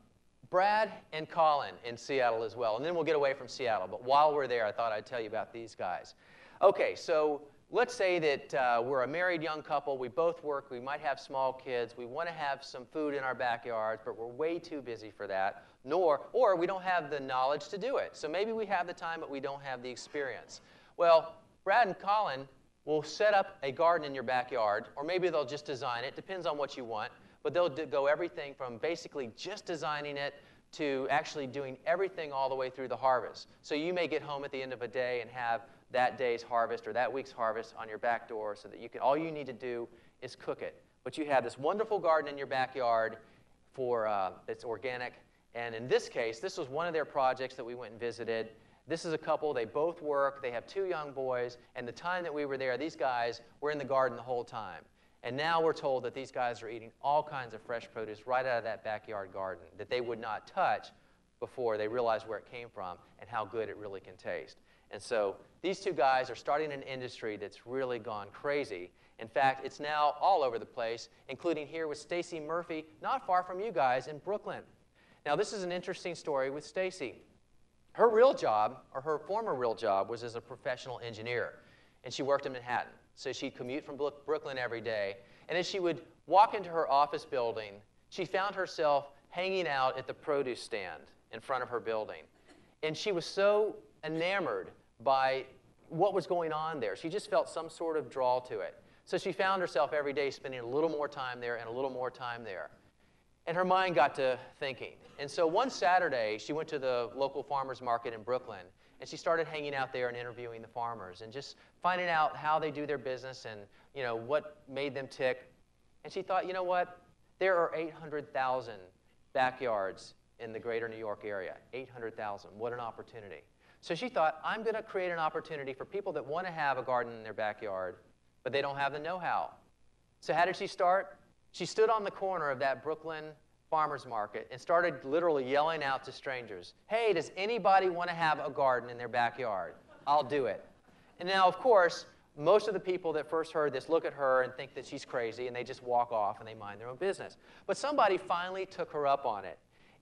Brad and Colin in Seattle as well, and then we'll get away from Seattle. But while we're there, I thought I'd tell you about these guys. Okay, so let's say that we're a married young couple. We both work. We might have small kids. We want to have some food in our backyards, but we're way too busy for that. Or we don't have the knowledge to do it. So maybe we have the time, but we don't have the experience. Well, Brad and Colin will set up a garden in your backyard, or maybe they'll just design it. Depends on what you want. But they'll go everything from basically just designing it to actually doing everything all the way through the harvest. So you may get home at the end of a day and have that day's harvest or that week's harvest on your back door so that you can, all you need to do is cook it. But you have this wonderful garden in your backyard that's organic. And in this case, this was one of their projects that we went and visited. This is a couple. They both work. They have 2 young boys. And the time that we were there, these guys were in the garden the whole time. And now we're told that these guys are eating all kinds of fresh produce right out of that backyard garden that they would not touch before they realized where it came from and how good it really can taste. And so these 2 guys are starting an industry that's really gone crazy. In fact, it's now all over the place, including here with Stacy Murphy, not far from you guys in Brooklyn. Now, this is an interesting story with Stacy. Her real job, or her former real job, was as a professional engineer, and she worked in Manhattan. So she'd commute from Brooklyn every day. And as she would walk into her office building, she found herself hanging out at the produce stand in front of her building. And she was so enamored by what was going on there. She just felt some sort of draw to it. So she found herself every day spending a little more time there and a little more time there. And her mind got to thinking. And so one Saturday, she went to the local farmers market in Brooklyn, and she started hanging out there and interviewing the farmers and just finding out how they do their business and, you know, what made them tick. And she thought, you know what? There are 800,000 backyards in the greater New York area. 800,000. What an opportunity. So she thought, I'm going to create an opportunity for people that want to have a garden in their backyard, but they don't have the know-how. So how did she start? She stood on the corner of that Brooklyn farmers market and started literally yelling out to strangers, hey, does anybody want to have a garden in their backyard? I'll do it. And now, of course, most of the people that first heard this look at her and think that she's crazy, and they just walk off and they mind their own business. But somebody finally took her up on it.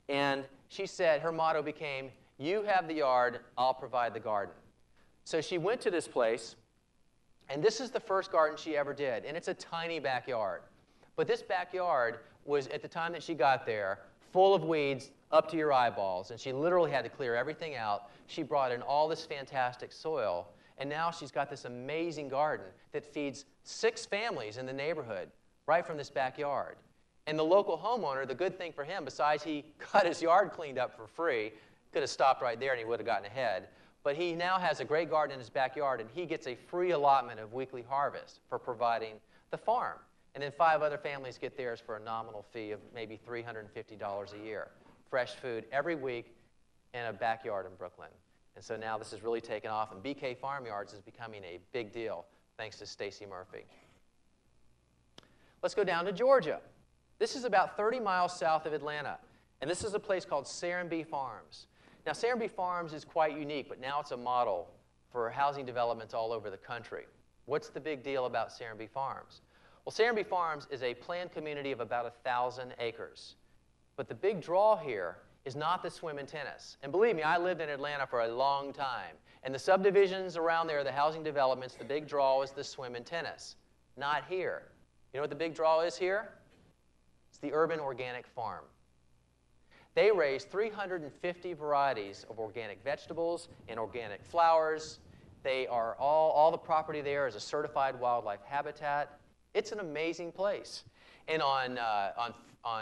And she said, her motto became, you have the yard, I'll provide the garden. So she went to this place, and this is the first garden she ever did. And it's a tiny backyard. But this backyard was, at the time that she got there, full of weeds up to your eyeballs, and she literally had to clear everything out. She brought in all this fantastic soil, and now she's got this amazing garden that feeds 6 families in the neighborhood right from this backyard. And the local homeowner, the good thing for him, besides he got his yard cleaned up for free, could have stopped right there and he would have gotten ahead, but he now has a great garden in his backyard, and he gets a free allotment of weekly harvest for providing the farm. And then 5 other families get theirs for a nominal fee of maybe $350 a year. fresh food every week in a backyard in Brooklyn. And so now this has really taken off, and BK Farmyards is becoming a big deal thanks to Stacy Murphy. Let's go down to Georgia. This is about 30 miles south of Atlanta, and this is a place called Serenbe Farms. Now, Serenbe Farms is quite unique, but now it's a model for housing developments all over the country. What's the big deal about Serenbe Farms? Well, Serenbe Farms is a planned community of about 1,000 acres. But the big draw here is not the swim and tennis. And believe me, I lived in Atlanta for a long time. And the subdivisions around there, the housing developments, the big draw is the swim and tennis. Not here. You know what the big draw is here? It's the urban organic farm. They raise 350 varieties of organic vegetables and organic flowers. They are all the property there is a certified wildlife habitat. It's an amazing place. And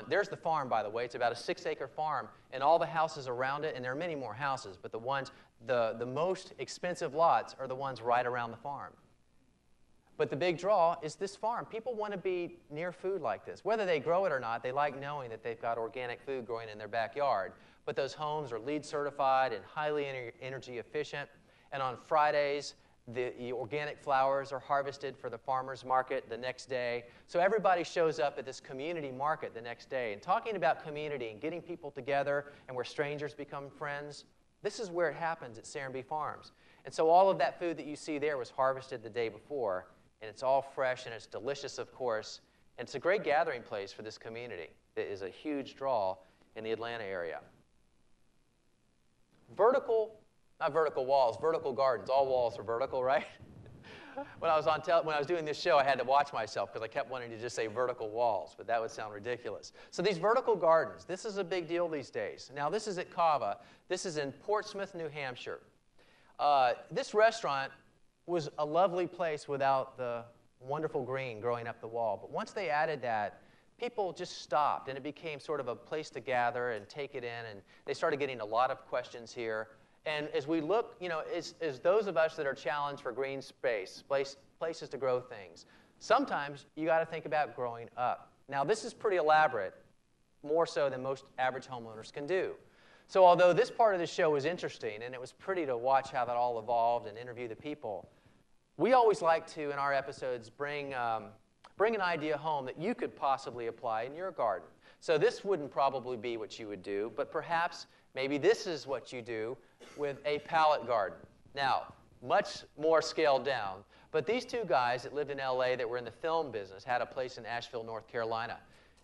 there's the farm, by the way. It's about a 6-acre farm, and all the houses around it, and there are many more houses, but the most expensive lots are the ones right around the farm. But the big draw is this farm. People want to be near food like this. Whether they grow it or not, they like knowing that they've got organic food growing in their backyard. But those homes are LEED certified and highly energy efficient. And on Fridays, the organic flowers are harvested for the farmer's market the next day. So everybody shows up at this community market the next day. And talking about community and getting people together and where strangers become friends, this is where it happens at Serenbe Farms. And so all of that food that you see there was harvested the day before. And it's all fresh and it's delicious, of course. And it's a great gathering place for this community. It is a huge draw in the Atlanta area. Not vertical walls, vertical gardens. All walls are vertical, right? When I was doing this show, I had to watch myself because I kept wanting to just say vertical walls, but that would sound ridiculous. So these vertical gardens, this is a big deal these days. Now, this is at Cava. This is in Portsmouth, New Hampshire. This restaurant was a lovely place without the wonderful green growing up the wall. But once they added that, people just stopped, and it became sort of a place to gather and take it in, and they started getting a lot of questions here. And as we look, as those of us that are challenged for green space, places to grow things, sometimes you got to think about growing up. Now, this is pretty elaborate, more so than most average homeowners can do. So although this part of the show was interesting, and it was pretty to watch how that all evolved and interview the people, we always like to, in our episodes, bring an idea home that you could possibly apply in your garden. So this wouldn't probably be what you would do, but perhaps maybe this is what you do with a pallet garden. Now, much more scaled down, but these two guys that lived in LA that were in the film business had a place in Asheville, North Carolina.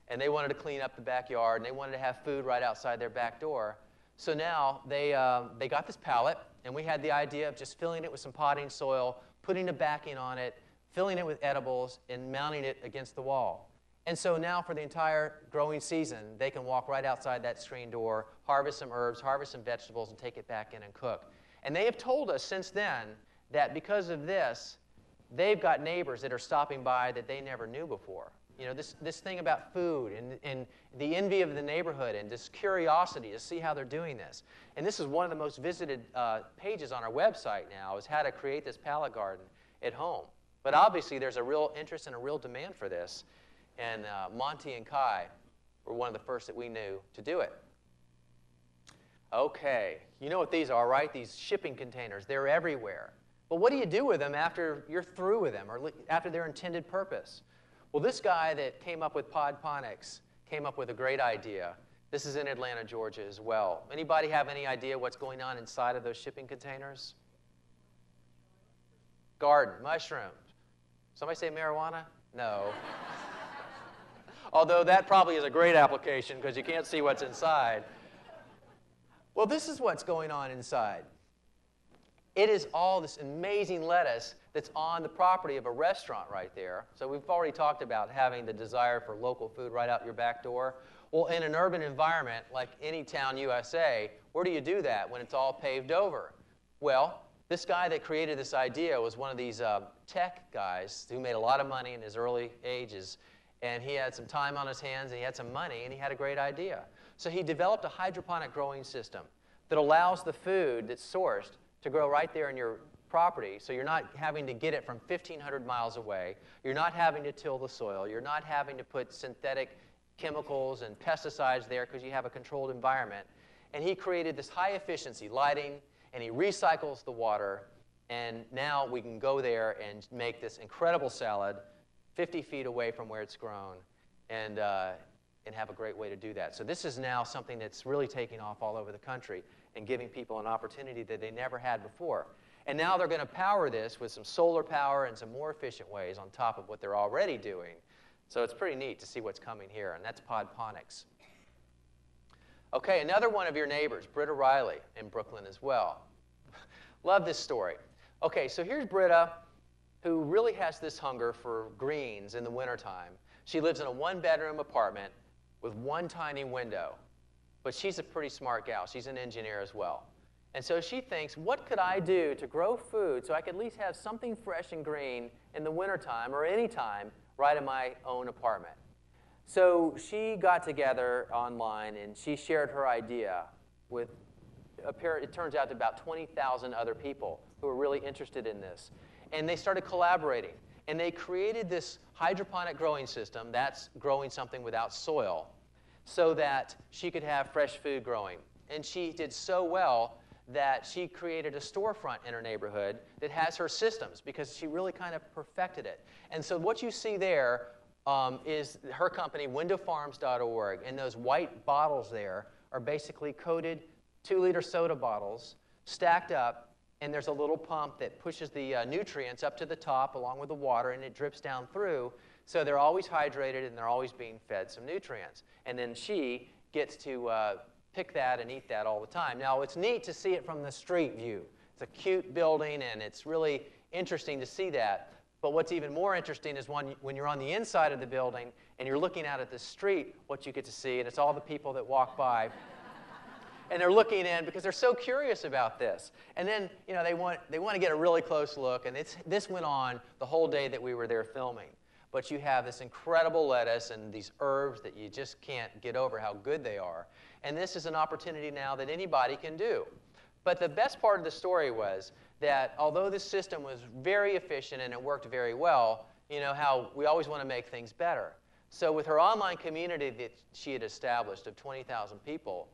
And they wanted to clean up the backyard, and they wanted to have food right outside their back door. So now they got this pallet, and we had the idea of just filling it with some potting soil, putting a backing on it, filling it with edibles, and mounting it against the wall. And so now for the entire growing season, they can walk right outside that screen door, harvest some herbs, harvest some vegetables, and take it back in and cook. And they have told us since then that because of this, they've got neighbors that are stopping by that they never knew before. You know, this thing about food and the envy of the neighborhood and this curiosity to see how they're doing this. And this is one of the most visited pages on our website now, is how to create this pallet garden at home. But obviously there's a real interest and a real demand for this. And Monty and Kai were one of the first that we knew to do it. Okay, you know what these are, right? These shipping containers, they're everywhere. But what do you do with them after you're through with them or after their intended purpose? Well, this guy that came up with podponics came up with a great idea. This is in Atlanta, Georgia as well. Anybody have any idea what's going on inside of those shipping containers? Garden, mushrooms. Somebody say marijuana? No. Although that probably is a great application because you can't see what's inside. Well, this is what's going on inside. It is all this amazing lettuce that's on the property of a restaurant right there. So we've already talked about having the desire for local food right out your back door. Well, in an urban environment like any town USA, where do you do that when it's all paved over? Well, this guy that created this idea was one of these tech guys who made a lot of money in his early ages. And he had some time on his hands, and he had some money, and he had a great idea. So he developed a hydroponic growing system that allows the food that's sourced to grow right there in your property, so you're not having to get it from 1,500 miles away. You're not having to till the soil. You're not having to put synthetic chemicals and pesticides there because you have a controlled environment. And he created this high efficiency lighting, and he recycles the water, and now we can go there and make this incredible salad 50 feet away from where it's grown and have a great way to do that. So this is now something that's really taking off all over the country and giving people an opportunity that they never had before. And now they're going to power this with some solar power and some more efficient ways on top of what they're already doing. So it's pretty neat to see what's coming here, and that's podponics. Okay, another one of your neighbors, Britta Riley in Brooklyn as well. Love this story. Okay, so here's Britta, who really has this hunger for greens in the wintertime. She lives in a one-bedroom apartment with one tiny window, but she's a pretty smart gal. She's an engineer as well. And so she thinks, what could I do to grow food so I could at least have something fresh and green in the wintertime or any time right in my own apartment? So she got together online and she shared her idea with, it turns out, about 20,000 other people who were really interested in this. And they started collaborating. And they created this hydroponic growing system, that's growing something without soil, so that she could have fresh food growing. And she did so well that she created a storefront in her neighborhood that has her systems because she really kind of perfected it. And so what you see there is her company, windowfarms.org, and those white bottles there are basically coated 2-liter soda bottles stacked up, and there's a little pump that pushes the nutrients up to the top along with the water, and it drips down through, so they're always hydrated and they're always being fed some nutrients. And then she gets to pick that and eat that all the time. Now, it's neat to see it from the street view. It's a cute building, and it's really interesting to see that. But what's even more interesting is when you're on the inside of the building and you're looking out at the street, what you get to see, and it's all the people that walk by. And they're looking in because they're so curious about this. And then, you know, they want to get a really close look, and this went on the whole day that we were there filming. But you have this incredible lettuce and these herbs that you just can't get over how good they are. And this is an opportunity now that anybody can do. But the best part of the story was that although this system was very efficient and it worked very well, you know how we always want to make things better. So with her online community that she had established of 20,000 people,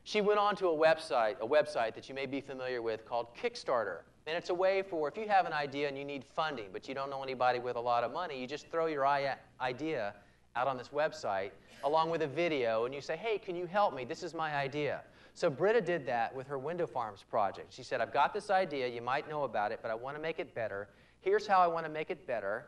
she went on to a website that you may be familiar with called Kickstarter. And it's a way for, if you have an idea and you need funding, but you don't know anybody with a lot of money, you just throw your idea out on this website along with a video, and you say, hey, can you help me? This is my idea. So Britta did that with her Window Farms project. She said, I've got this idea. You might know about it, but I want to make it better. Here's how I want to make it better.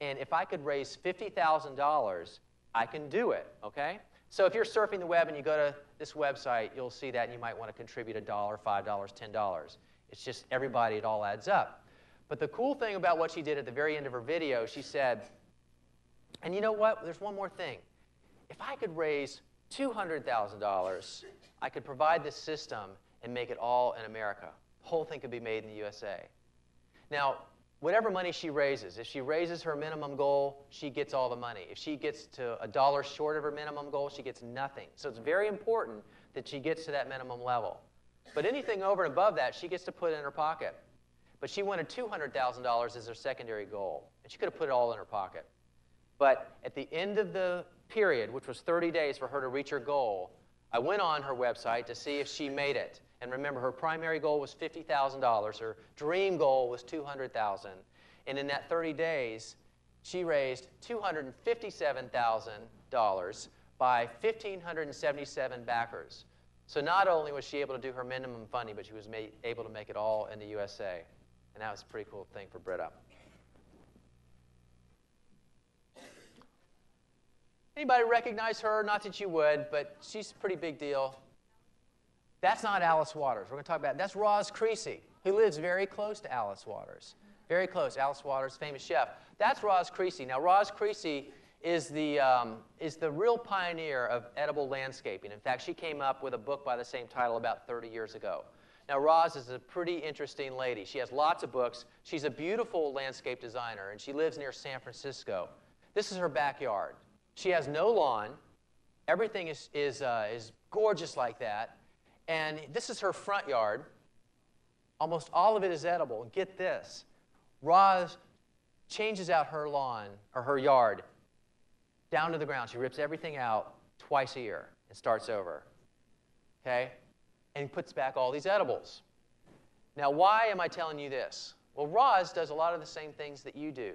And if I could raise $50,000, I can do it, okay? So if you're surfing the web and you go to this website, you'll see that, and you might want to contribute $1, $5, $10. It's just everybody, it all adds up. But the cool thing about what she did at the very end of her video, she said, and you know what? There's one more thing. If I could raise $200,000, I could provide this system and make it all in America. The whole thing could be made in the USA. Now, whatever money she raises, if she raises her minimum goal, she gets all the money. If she gets to $1 short of her minimum goal, she gets nothing. So it's very important that she gets to that minimum level. But anything over and above that, she gets to put in her pocket. But she wanted $200,000 as her secondary goal, and she could have put it all in her pocket. But at the end of the period, which was 30 days for her to reach her goal, I went on her website to see if she made it. And remember, her primary goal was $50,000. Her dream goal was $200,000. And in that 30 days, she raised $257,000 by 1,577 backers. So not only was she able to do her minimum funding, but she was able to make it all in the USA. And that was a pretty cool thing for Britta. Anybody recognize her? Not that you would, but she's a pretty big deal. That's not Alice Waters. We're going to talk about it. That's Roz Creasy, who lives very close to Alice Waters. Very close. Alice Waters, famous chef. That's Roz Creasy. Now, Roz Creasy is the real pioneer of edible landscaping. In fact, she came up with a book by the same title about 30 years ago. Now, Roz is a pretty interesting lady. She has lots of books. She's a beautiful landscape designer, and she lives near San Francisco. This is her backyard. She has no lawn. Everything is gorgeous like that. And this is her front yard. Almost all of it is edible. And get this. Roz changes out her lawn, or her yard, down to the ground. She rips everything out twice a year and starts over. Okay? And puts back all these edibles. Now, why am I telling you this? Well, Roz does a lot of the same things that you do.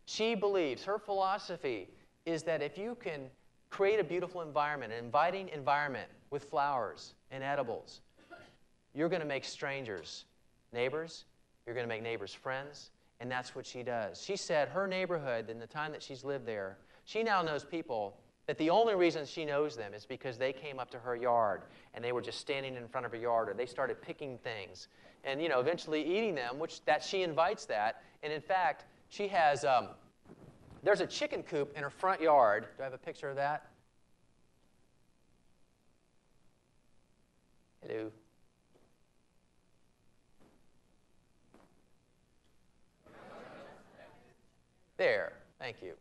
She believes, her philosophy is that if you can create a beautiful environment, an inviting environment with flowers and edibles, you're going to make strangers neighbors, you're going to make neighbors friends, and that's what she does. She said her neighborhood, in the time that she's lived there, she now knows people that the only reason she knows them is because they came up to her yard and they were just standing in front of her yard, or they started picking things and, you know, eventually eating them, which that she invites that. And in fact, she has, there's a chicken coop in her front yard. Do I have a picture of that? Hello. There, thank you.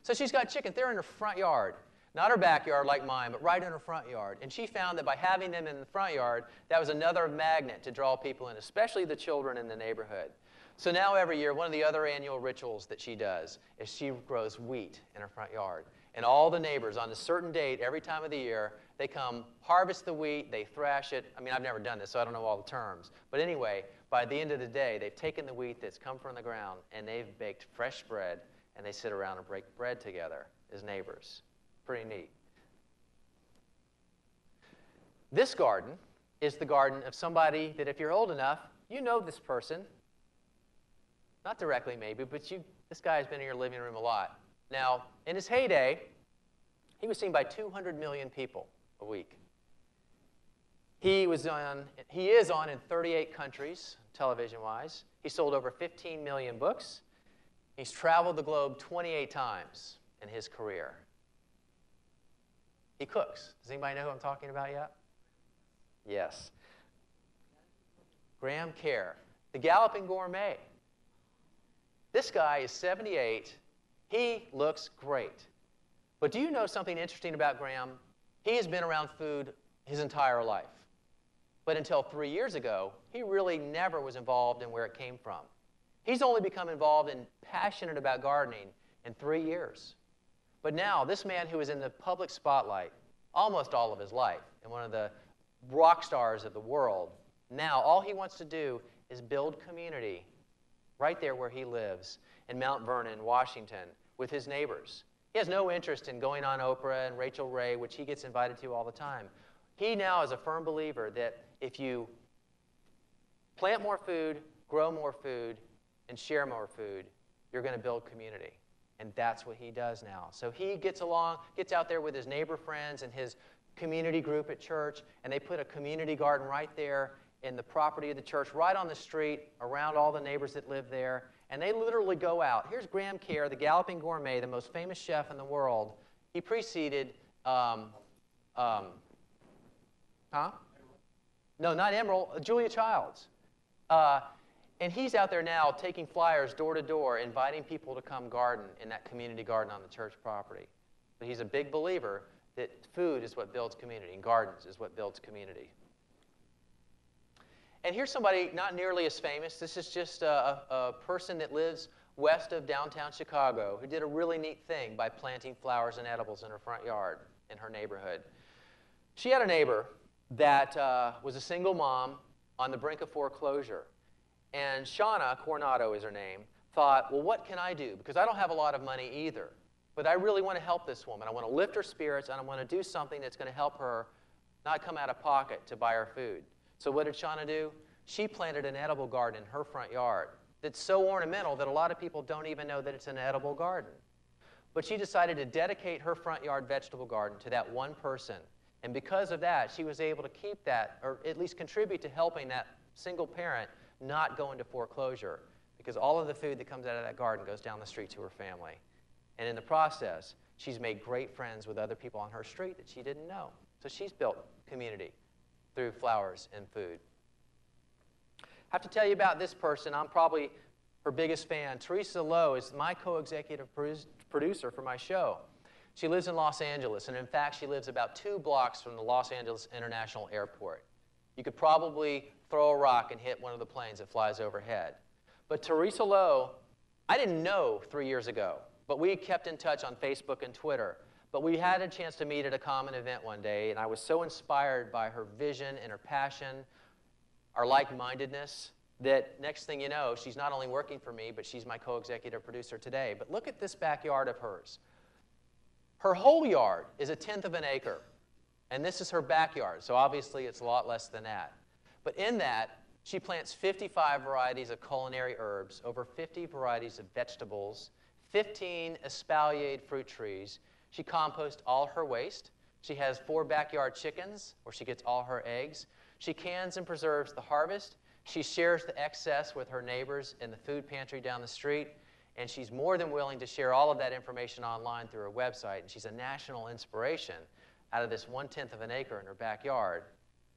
So she's got chickens. They're in her front yard. Not her backyard like mine, but right in her front yard. And she found that by having them in the front yard, that was another magnet to draw people in, especially the children in the neighborhood. So now every year, one of the other annual rituals that she does is she grows wheat in her front yard. And all the neighbors, on a certain date, every time of the year, they come harvest the wheat, they thrash it. I mean, I've never done this, so I don't know all the terms. But anyway, by the end of the day, they've taken the wheat that's come from the ground, and they've baked fresh bread, and they sit around and break bread together as neighbors. Pretty neat. This garden is the garden of somebody that, if you're old enough, you know this person. Not directly, maybe, but this guy has been in your living room a lot. Now, in his heyday, he was seen by 200 million people a week. He is on in 38 countries, television-wise. He sold over 15 million books. He's traveled the globe 28 times in his career. He cooks. Does anybody know who I'm talking about yet? Yes. Graham Kerr, the Galloping Gourmet. This guy is 78. He looks great. But do you know something interesting about Graham? He has been around food his entire life. But until 3 years ago, he really never was involved in where it came from. He's only become involved and passionate about gardening in 3 years. But now, this man who is in the public spotlight almost all of his life and one of the rock stars of the world, now all he wants to do is build community right there where he lives in Mount Vernon, Washington, with his neighbors. He has no interest in going on Oprah and Rachel Ray, which he gets invited to all the time. He now is a firm believer that if you plant more food, grow more food, and share more food, you're going to build community. And that's what he does now. So he gets out there with his neighbor friends and his community group at church, and they put a community garden right there in the property of the church, right on the street, around all the neighbors that live there. And they literally go out. Here's Graham Kerr, the Galloping Gourmet, the most famous chef in the world. He preceded, No, not Emerald, Julia Childs. And he's out there now taking flyers door to door, inviting people to come garden in that community garden on the church property. But he's a big believer that food is what builds community, and gardens is what builds community. And here's somebody not nearly as famous. This is just a person that lives west of downtown Chicago who did a really neat thing by planting flowers and edibles in her front yard in her neighborhood. She had a neighbor that was a single mom on the brink of foreclosure. And Shauna Coronado is her name, thought, well, what can I do? Because I don't have a lot of money either. But I really want to help this woman. I want to lift her spirits, and I want to do something that's going to help her not come out of pocket to buy her food. So what did Shauna do? She planted an edible garden in her front yard that's so ornamental that a lot of people don't even know that it's an edible garden. But she decided to dedicate her front yard vegetable garden to that one person. And because of that, she was able to keep that, or at least contribute to helping that single parent not go into foreclosure, because all of the food that comes out of that garden goes down the street to her family. And in the process, she's made great friends with other people on her street that she didn't know. So she's built community through flowers and food. I have to tell you about this person. I'm probably her biggest fan. Teresa Lowe is my co-executive producer for my show. She lives in Los Angeles, and in fact, she lives about 2 blocks from the Los Angeles International Airport. You could probably throw a rock and hit one of the planes that flies overhead. But Teresa Lowe, I didn't know 3 years ago, but we kept in touch on Facebook and Twitter. But we had a chance to meet at a common event one day, and I was so inspired by her vision and her passion, our like-mindedness, that next thing you know, she's not only working for me, but she's my co-executive producer today. But look at this backyard of hers. Her whole yard is 1/10 of an acre, and this is her backyard, so obviously it's a lot less than that. But in that, she plants 55 varieties of culinary herbs, over 50 varieties of vegetables, 15 espaliered fruit trees. She composts all her waste. She has 4 backyard chickens where she gets all her eggs. She cans and preserves the harvest. She shares the excess with her neighbors in the food pantry down the street. And she's more than willing to share all of that information online through her website. And she's a national inspiration out of this 1/10 of an acre in her backyard.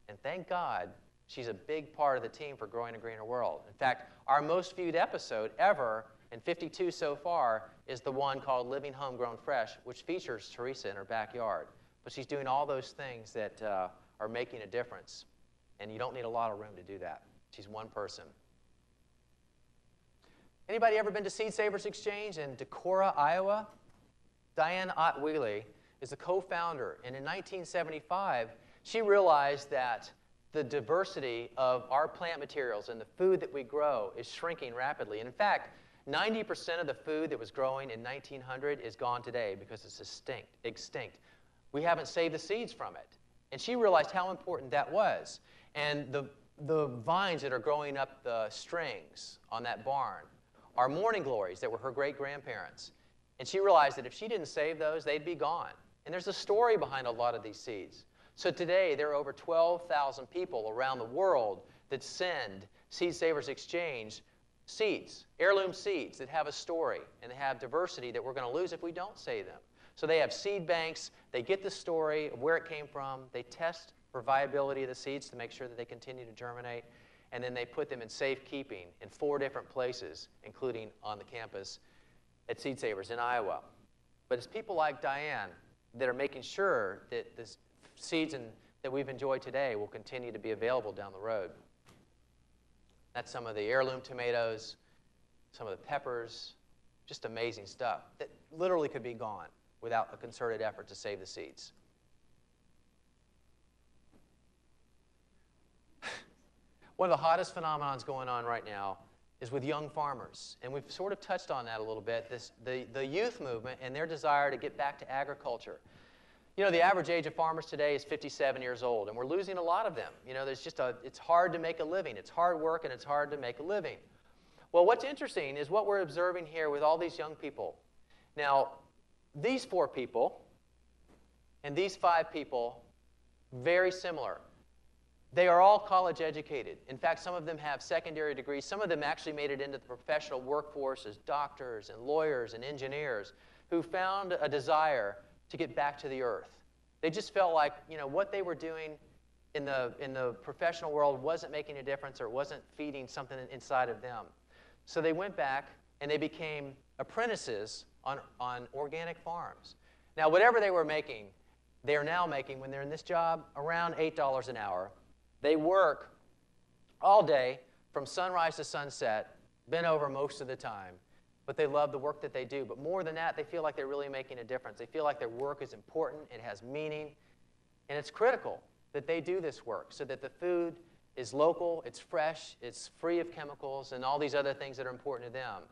And thank God, she's a big part of the team for Growing a Greener World. In fact, our most viewed episode ever, and 52 so far, is the one called Living Homegrown Fresh, which features Teresa in her backyard. But she's doing all those things that are making a difference. And you don't need a lot of room to do that. She's one person. Anybody ever been to Seed Savers Exchange in Decorah, Iowa? Diane Ott-Wheely is the co-founder, and in 1975, she realized that the diversity of our plant materials and the food that we grow is shrinking rapidly. And in fact, 90% of the food that was growing in 1900 is gone today because it's extinct. We haven't saved the seeds from it. And she realized how important that was. And the vines that are growing up the strings on that barn are morning glories that were her great-grandparents. And she realized that if she didn't save those, they'd be gone. And there's a story behind a lot of these seeds. So today, there are over 12,000 people around the world that send Seed Savers Exchange seeds, heirloom seeds that have a story and they have diversity that we're going to lose if we don't save them. So they have seed banks. They get the story of where it came from. They test for viability of the seeds to make sure that they continue to germinate. And then they put them in safekeeping in 4 different places, including on the campus at Seed Savers in Iowa. But it's people like Diane that are making sure that the seeds that we've enjoyed today will continue to be available down the road. That's some of the heirloom tomatoes, some of the peppers, just amazing stuff that literally could be gone without a concerted effort to save the seeds. One of the hottest phenomenons going on right now is with young farmers. And we've sort of touched on that a little bit, the youth movement and their desire to get back to agriculture. You know, the average age of farmers today is 57 years old, and we're losing a lot of them. You know, it's hard to make a living. It's hard work, and it's hard to make a living. Well, what's interesting is what we're observing here with all these young people. Now, these 4 people and these 5 people, very similar. They are all college educated. In fact, some of them have secondary degrees. Some of them actually made it into the professional workforce as doctors and lawyers and engineers who found a desire to get back to the earth. They just felt like, you know, what they were doing in the professional world wasn't making a difference or wasn't feeding something inside of them. So they went back and they became apprentices on organic farms. Now, whatever they were making, they are now making, when they're in this job, around $8 an hour. They work all day from sunrise to sunset, bent over most of the time, but they love the work that they do. But more than that, they feel like they're really making a difference. They feel like their work is important, it has meaning, and it's critical that they do this work so that the food is local, it's fresh, it's free of chemicals, and all these other things that are important to them.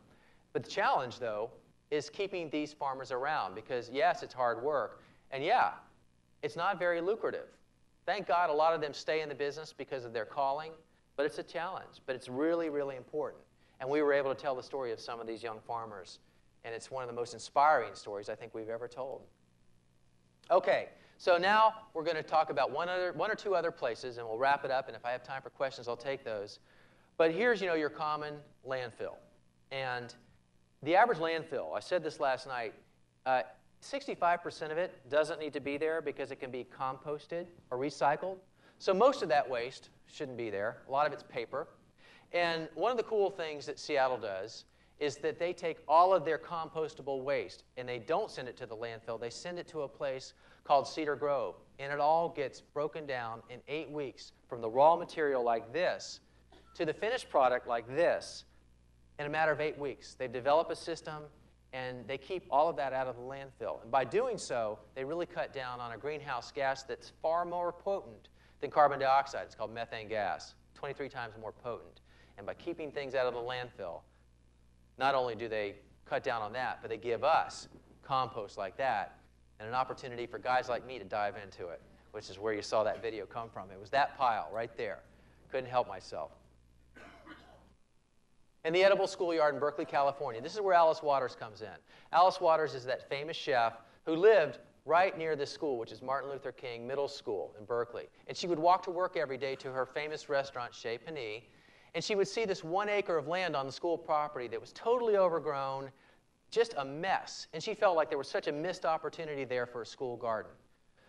But the challenge, though, is keeping these farmers around because, yes, it's hard work, and yeah, it's not very lucrative. Thank God a lot of them stay in the business because of their calling, but it's a challenge. But it's really, really important. And we were able to tell the story of some of these young farmers, and it's one of the most inspiring stories I think we've ever told. Okay, so now we're going to talk about one or two other places, and we'll wrap it up, and if I have time for questions, I'll take those. But here's, your common landfill. And the average landfill, I said this last night, 65% of it doesn't need to be there because it can be composted or recycled. So most of that waste shouldn't be there. A lot of it's paper. And one of the cool things that Seattle does is that they take all of their compostable waste and they don't send it to the landfill. They send it to a place called Cedar Grove. And it all gets broken down in 8 weeks from the raw material like this to the finished product like this in a matter of 8 weeks. They develop a system and they keep all of that out of the landfill. And by doing so, they really cut down on a greenhouse gas that's far more potent than carbon dioxide. It's called methane gas, 23 times more potent. And by keeping things out of the landfill, not only do they cut down on that, but they give us compost like that and an opportunity for guys like me to dive into it, which is where you saw that video come from. It was that pile right there. Couldn't help myself. And the Edible Schoolyard in Berkeley, California. This is where Alice Waters comes in. Alice Waters is that famous chef who lived right near this school, which is Martin Luther King Middle School in Berkeley. And she would walk to work every day to her famous restaurant, Chez Panisse, and she would see this 1 acre of land on the school property that was totally overgrown, just a mess. And she felt like there was such a missed opportunity there for a school garden.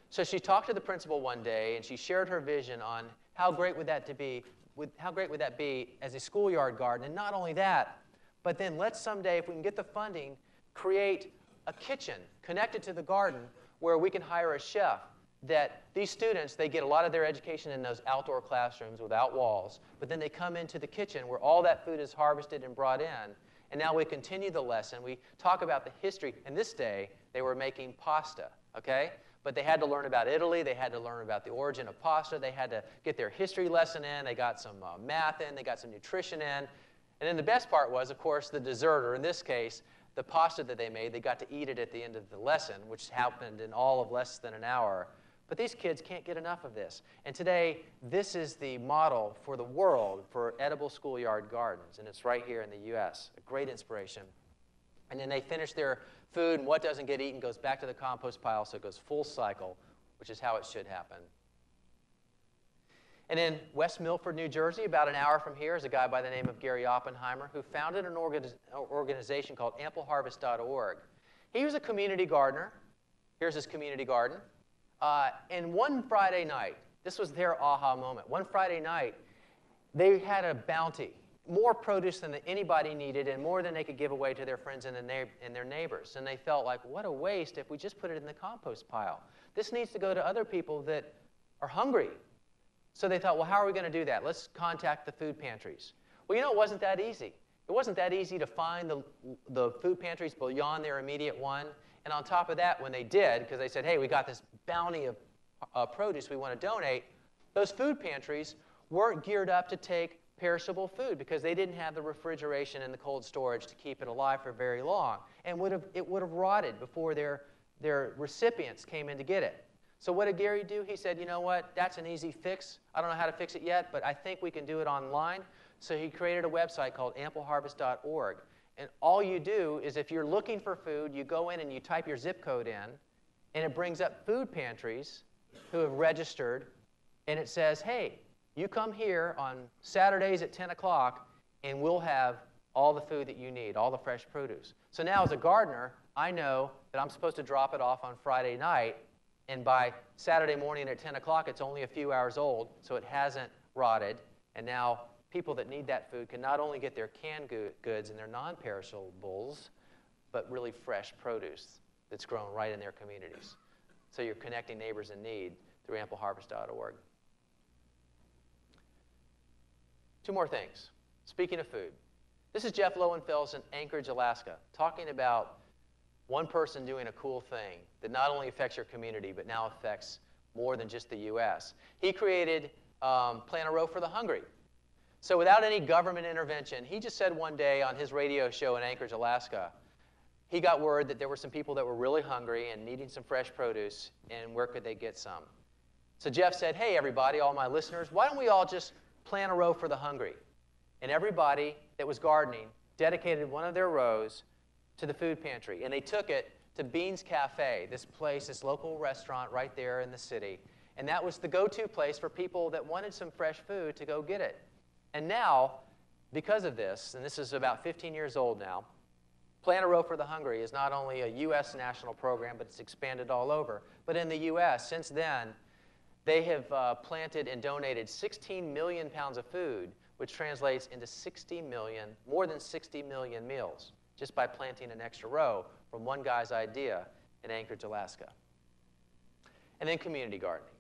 So she talked to the principal one day, and she shared her vision on how great would that be as a schoolyard garden. And not only that, but then let's someday, if we can get the funding, create a kitchen connected to the garden where we can hire a chef, that these students, they get a lot of their education in those outdoor classrooms without walls, but then they come into the kitchen where all that food is harvested and brought in, and now we continue the lesson. We talk about the history. In this day, they were making pasta, okay? But they had to learn about Italy. They had to learn about the origin of pasta. They had to get their history lesson in. They got some math in. They got some nutrition in. And then the best part was, of course, the dessert, or in this case, the pasta that they made. They got to eat it at the end of the lesson, which happened in all of less than an hour. But these kids can't get enough of this. And today, this is the model for the world for edible schoolyard gardens. And it's right here in the U.S. A great inspiration. And then they finish their food, and what doesn't get eaten goes back to the compost pile, so it goes full cycle, which is how it should happen. And in West Milford, New Jersey, about an hour from here, is a guy by the name of Gary Oppenheimer who founded an organization called ampleharvest.org. He was a community gardener. Here's his community garden. And one Friday night, this was their aha moment. One Friday night, they had a bounty, more produce than anybody needed and more than they could give away to their friends and their neighbors. And they felt like, what a waste if we just put it in the compost pile. This needs to go to other people that are hungry. So they thought, well, how are we going to do that? Let's contact the food pantries. Well, you know, it wasn't that easy. It wasn't that easy to find the food pantries beyond their immediate one. And on top of that, when they did, because they said, hey, we got this bounty of produce we want to donate, those food pantries weren't geared up to take perishable food because they didn't have the refrigeration and the cold storage to keep it alive for very long. And it would have rotted before their recipients came in to get it. So what did Gary do? He said, you know what, that's an easy fix. I don't know how to fix it yet, but I think we can do it online. So he created a website called ampleharvest.org. And all you do is if you're looking for food, you go in and you type your zip code in, and it brings up food pantries who have registered, and it says, hey, you come here on Saturdays at 10 o'clock, and we'll have all the food that you need, all the fresh produce. So now as a gardener, I know that I'm supposed to drop it off on Friday night, and by Saturday morning at 10 o'clock, it's only a few hours old, so it hasn't rotted. And now people that need that food can not only get their canned goods and their non-perishables, but really fresh produce that's grown right in their communities. So you're connecting neighbors in need through ampleharvest.org. Two more things. Speaking of food, this is Jeff Lowenfels in Anchorage, Alaska, talking about one person doing a cool thing that not only affects your community, but now affects more than just the U.S. He created Plant a Row for the Hungry. So without any government intervention, he just said one day on his radio show in Anchorage, Alaska, he got word that there were some people that were really hungry and needing some fresh produce, and where could they get some? So Jeff said, hey, everybody, all my listeners, why don't we all just plant a row for the hungry? And everybody that was gardening dedicated one of their rows to the food pantry. And they took it to Beans Cafe, this place, this local restaurant right there in the city. And that was the go-to place for people that wanted some fresh food to go get it. And now, because of this, and this is about 15 years old now, Plant a Row for the Hungry is not only a U.S. national program, but it's expanded all over. But in the U.S., since then, they have planted and donated 16 million pounds of food, which translates into more than 60 million meals, just by planting an extra row from one guy's idea in Anchorage, Alaska. And then community gardening.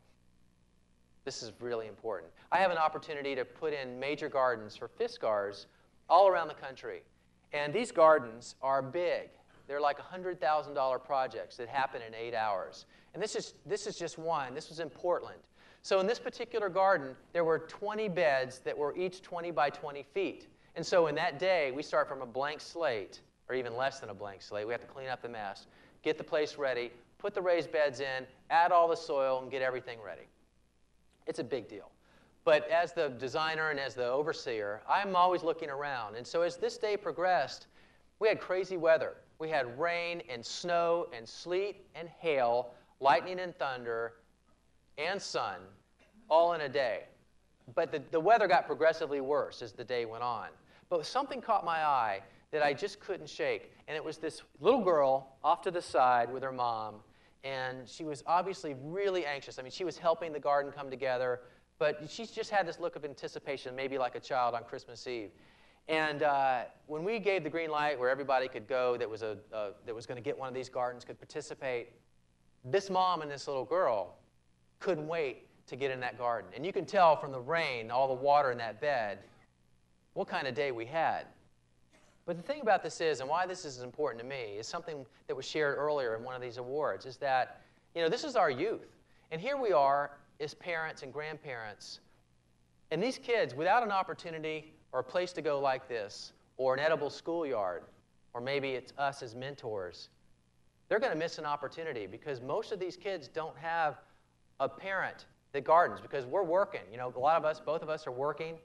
This is really important. I have an opportunity to put in major gardens for Fiskars all around the country. And these gardens are big. They're like $100,000 projects that happen in 8 hours. And this is just one. This was in Portland. So in this particular garden, there were 20 beds that were each 20 by 20 feet. And so in that day, we start from a blank slate, or even less than a blank slate. We have to clean up the mess, get the place ready, put the raised beds in, add all the soil, and get everything ready. It's a big deal. But as the designer and as the overseer, I'm always looking around. And so as this day progressed, we had crazy weather. We had rain and snow and sleet and hail, lightning and thunder, and sun, all in a day. But the weather got progressively worse as the day went on. But something caught my eye that I just couldn't shake. And it was this little girl off to the side with her mom. And she was obviously really anxious. I mean, she was helping the garden come together. But she just had this look of anticipation, maybe like a child on Christmas Eve. And when we gave the green light where everybody could go that was going to get one of these gardens, could participate, this mom and this little girl couldn't wait to get in that garden. And you can tell from the rain, all the water in that bed, what kind of day we had. But the thing about this is, and why this is important to me, is something that was shared earlier in one of these awards, is that, this is our youth. And here we are as parents and grandparents. And these kids, without an opportunity or a place to go like this, or an edible schoolyard, or maybe it's us as mentors, they're going to miss an opportunity because most of these kids don't have a parent that gardens because we're working. A lot of us, both of us are working,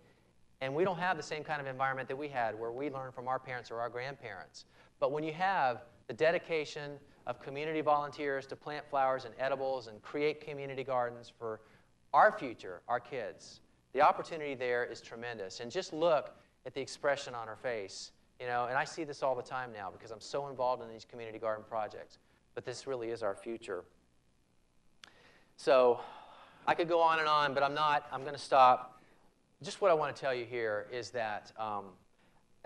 and we don't have the same kind of environment that we had where we learned from our parents or our grandparents. But when you have the dedication of community volunteers to plant flowers and edibles and create community gardens for our future, our kids, the opportunity there is tremendous. And just look at the expression on her face. And I see this all the time now because I'm so involved in these community garden projects. But this really is our future. So I could go on and on, but I'm not. I'm going to stop. Just what I want to tell you here is that,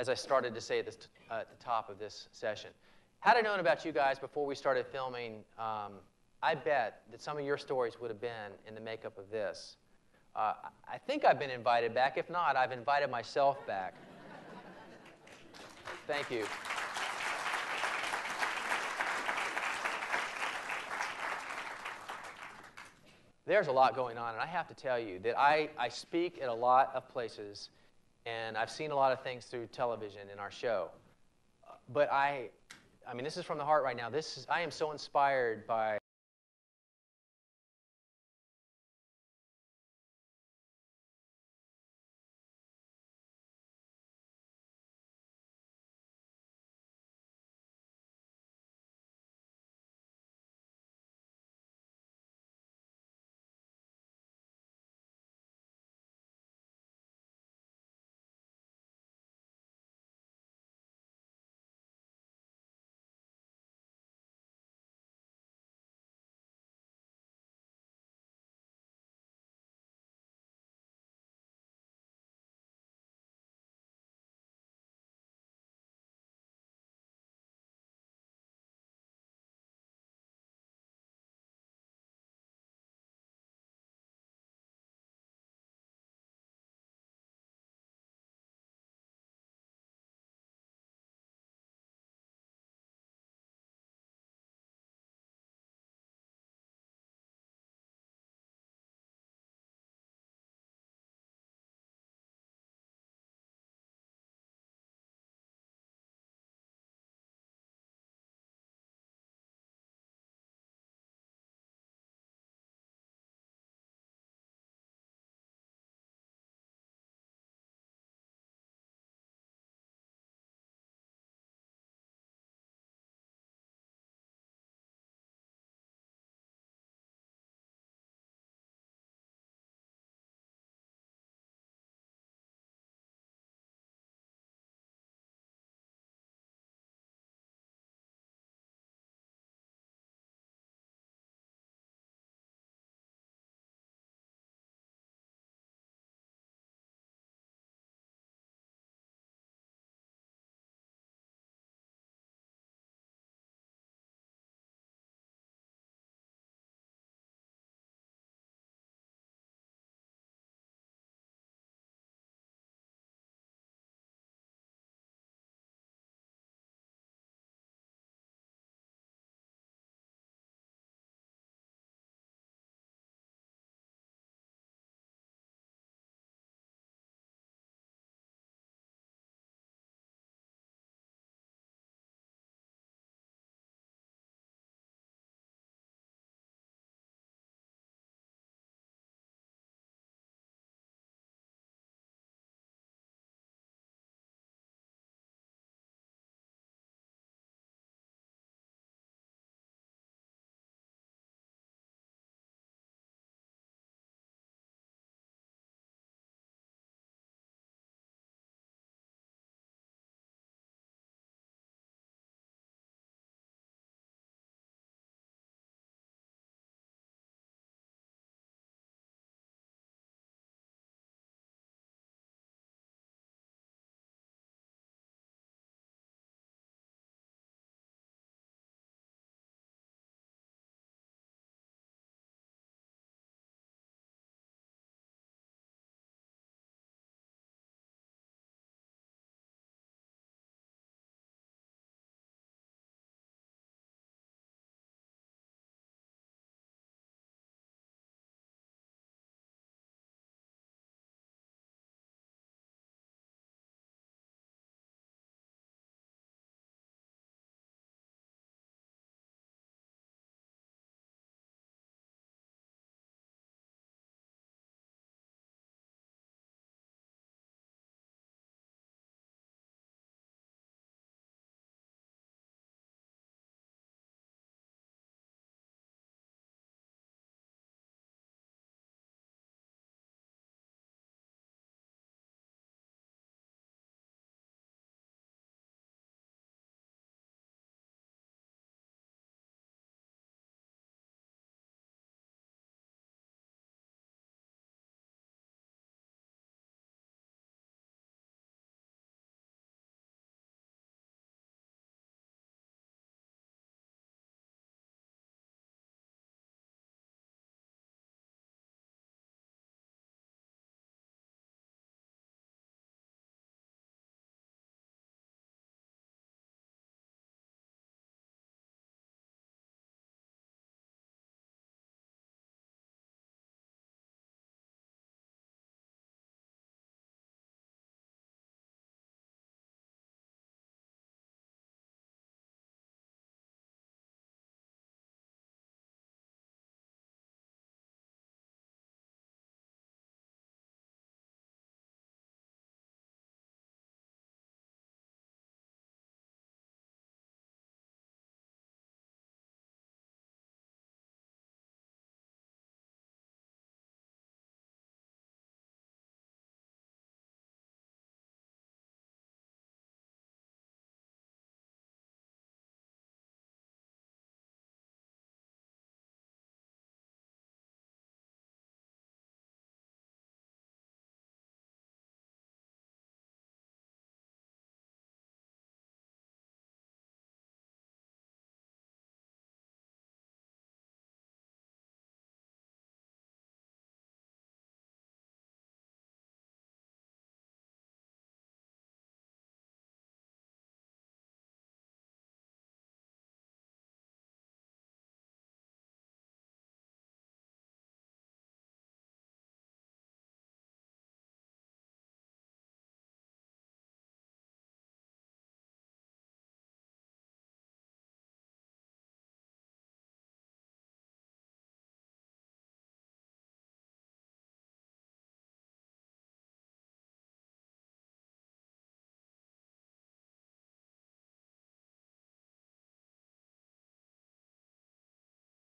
as I started to say at the top of this session, had I known about you guys before we started filming, I bet that some of your stories would have been in the makeup of this. I think I've been invited back. If not, I've invited myself back. Thank you. There's a lot going on, and I have to tell you that I speak at a lot of places, and I've seen a lot of things through television in our show. But I mean, this is from the heart right now. I am so inspired by